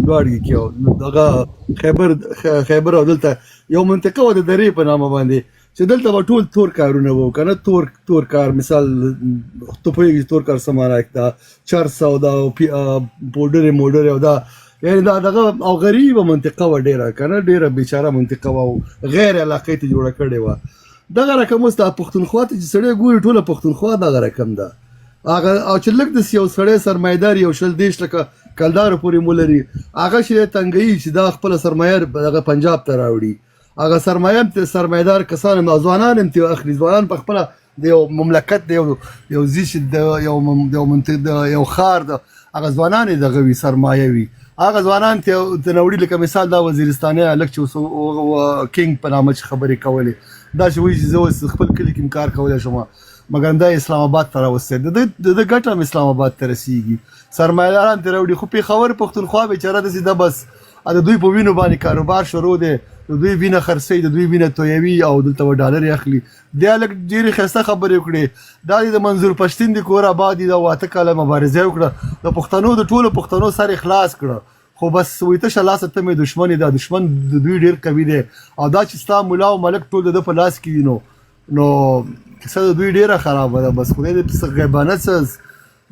لوړګي کې دغه خیبر او دلته یو منطقه وه د درې په نامه باندې چې دلته به ټول تور کارونه وو که نه تور کار مثال ته پوهېږي تور کار څه معنا دا چرس او دا پوډرې موډرې او دا یعنې دا دغه او غریبه منطقه وه ډېره که نه ډېره بېچاره منطقه وه او غیر علاقې ته جوړه کړې وه. دغه رقم اوس دا پښتونخوا ته چې سړی ګوري ټوله پښتونخوا دغه رقم ده هغه او چې لږ داسې یو سړی سرمایهدار یو 20 لکه کلدارو پورې مو لري هغه چې تنګوي چې دا خپله سرمایه دغه پنجاب ته راوړي هغه سرمایهدار کسان هم ځوانان هم ترې اخلي. ځوانان په خپله د یو مملکت د یو زیش یو ښار د هغه ځوانان یې دغه وي سرمایه وي هغه ځوانان ته راوړي لکه مثال دا وزیرستاني هلک چې اوس کینګ په نامه چې خبرې کولې دا چې وایي چې زه اوس خپل کلي کې کار کولی شم مګر دا اسلام آباد ته راوستی د ده ګټه هم اسلام آباد ته رسېږي سرمایهداران ترې راوړي. خو پېښور پښتونخوا بېچاره داسې ده بس د دوی په وینو باندې کاروبار شروع دی د دوی وینه خرڅوي د دوی وینه تویوي او دلته به ډالرې اخلي. دی هلک ډېرې ښایسته خبرې وکړې دا د منظور پښتین د کور آباد دي دا 8 کاله مبارزه وکړه د پښتنو د ټولو پښتنو سر یې خلاص کړه خو بس وایي تشه لاسه ته مې دښمن یې دا دښمن د دوی ډېر قوي دی او دا چې ستا ملا او ملک ټول د ده په لاس کې دي نو کیسه د دوی ډېره خرابه ده بس خدای دې څه غیبانه څه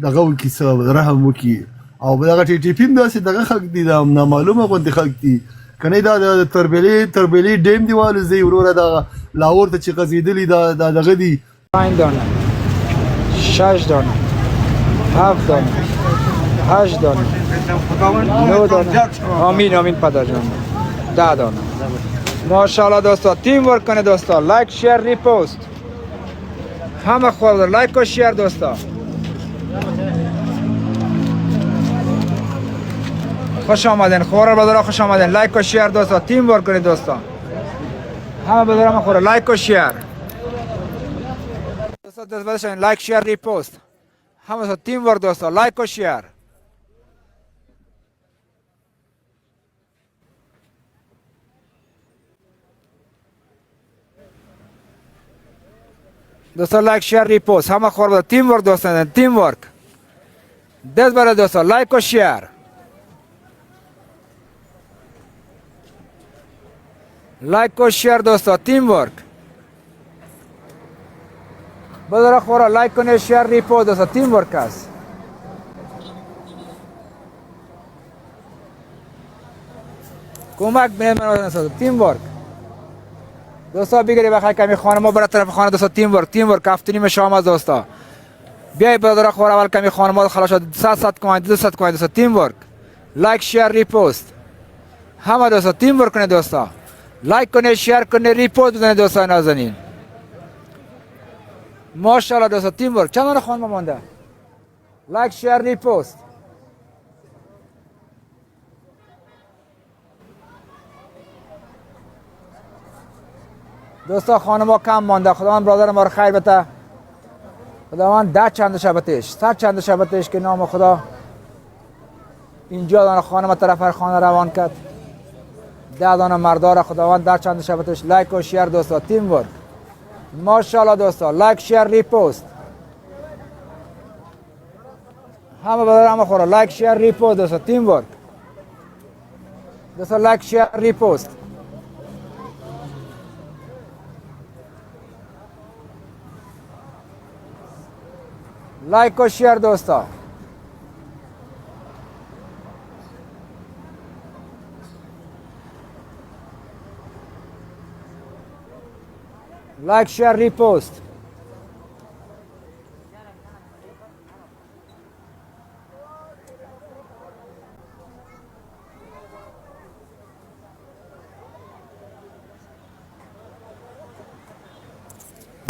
دغه وکړي څه رحم وکړي او دغه ټي ټي پي هم داسې دغه خلک دي دا نامعلومه غوندې خلک دي که نه دا د تربیلي ډیم دي والوزي وروره دغه لاهور ته چې غځېدلي دا دغه دي 5 دانه 6 دانه 7 دانه 8 دانه 9 دانه آمین پدر جان 10 دانه ماشاءالله دوستا تیم ورک کنه دوستا لایک شیر ریپوست همه خود لایک و شیر دوستا خوش آمدین خوره بدر خوش آمدین لایک و شیر دوستا تیم ورک کنه دوستا همه بدر همه خوره لایک و شیر دوستا دست بدشن لایک شیر ریپوست همه تیم ورک دوستا لایک و شیر دوستان لایک شیر ریپوست همه خور بده تیم ورک دوستان تیم ورک دست بره دوستان لایک و شیر لایک و شیر دوستان تیم ورک بدر خورا لایک کنه شیر ریپوست دوستان تیم ورک است کمک بینید تیم ورک دوستا بگیری بخیر کمی خانه ما برای طرف خانه دوستا تیم ورک هفتونیم شام از دوستا بیای برادر خور اول کمی خانه ما خلاص شد 100 کوین 200 کوین دوستا تیم ورک لایک شیر ریپوست همه دوستا تیم ورک کنه دوستا لایک کنه شیر کنه ریپوست بزنه دوستا نازنین ماشاءالله دوستا تیم ورک چند خانه ما مونده لایک شیر ریپوست دوستا خانم کم مانده خداوند برادر ما رو خیر بده خداوند 10 چند شبتش 100 چند شبتش که نام خدا اینجا دانه خانم طرف هر خانه روان کرد 10 دانه مردار خداوند 10 چند شبتش لایک و شیر دوستا تیم ورک ماشاءالله دوستا لایک شیر ریپوست همه برادر همه خوره لایک شیر ریپوست دوستا تیم ورک دوستا لایک شیر ریپوست لایک و شیر دوستا لایک شیر ریپوست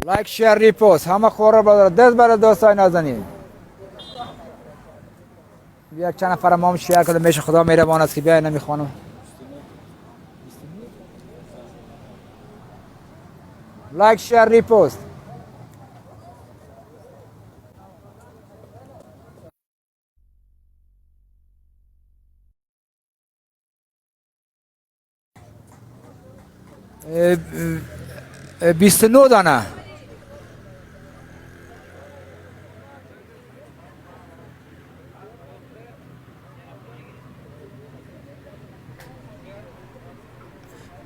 لایک شیر ریپوست همه خوره برادر دست بره دوستای نازنین بیا چند نفر ما هم شیر کرده میشه خدا مهربان است که بیای نمیخوانم لایک شیر ریپوست بیست و 29 دانه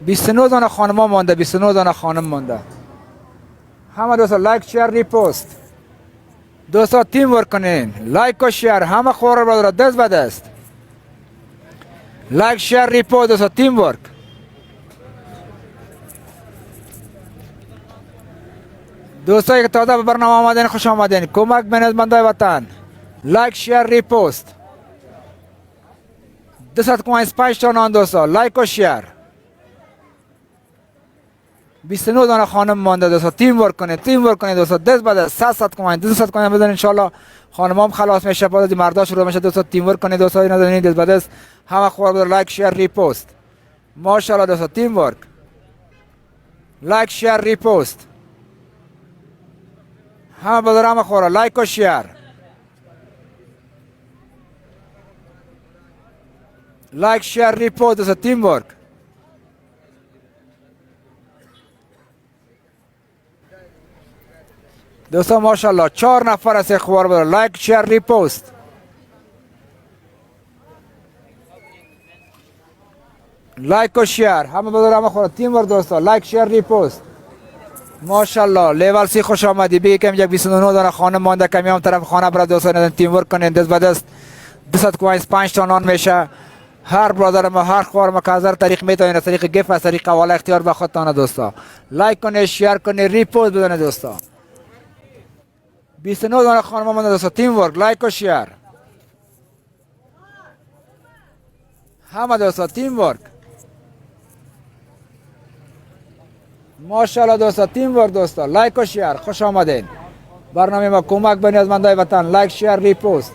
29 دانه خانم مانده 29 دانه خانم مانده همه دوستا لایک شیر ریپوست دوستا تیم ورک کنین لایک و شیر همه خوره برادر دست به دست لایک شیر ریپوست دوستا تیم ورک دوستایی که تازه به برنامه آمدین خوش آمدین کمک به نظمندای وطن لایک شیر ریپوست 200 کوین 5 تانان دوستا لایک و شیر 29 دانه خانم مانده دوستا تیم ورک کنه دوستا دست به دست 100 کوین 200 کوین بزنین ان شاء الله خانم هم خلاص میشه بعد مردا شروع میشه دوستا تیم ورک کنه دوستا نذارین دست به دست همه خور بده لایک شیر ریپوست ماشاءالله دوستا تیم ورک لایک شیر ریپوست همه بدر همه خوره لایک و شیر لایک شیر ریپوست دوستا تیم ورک دوستا ماشاءالله 4 نفر از خوار بدر لایک شیر ریپوست لایک و شیر همه بدون همه خورد تیم ورک دوستا لایک شیر ریپوست ماشاءالله لیول 3 خوش آمدی بگی که اینجا 29 دانه خانه مانده کمی هم طرف خانه برای دوستان تیم ورک کنین دست به دست 200 کوینز 5 تا نان میشه هر برادر ما هر خوار ما که از هر طریق میتونین از طریق گیف از طریق حواله اختیار به خودتان دوستا لایک کنید شیر کنید ریپوست بدون دوستا 29 دانه خانم مانده دوستا تیم ورک لایک و شیر همه دوستا تیم ورک ماشاءالله دوستا تیم ورک دوستا لایک و شیر خوش آمدین برنامه ما کمک به نیازمندای وطن لایک شیر ریپوست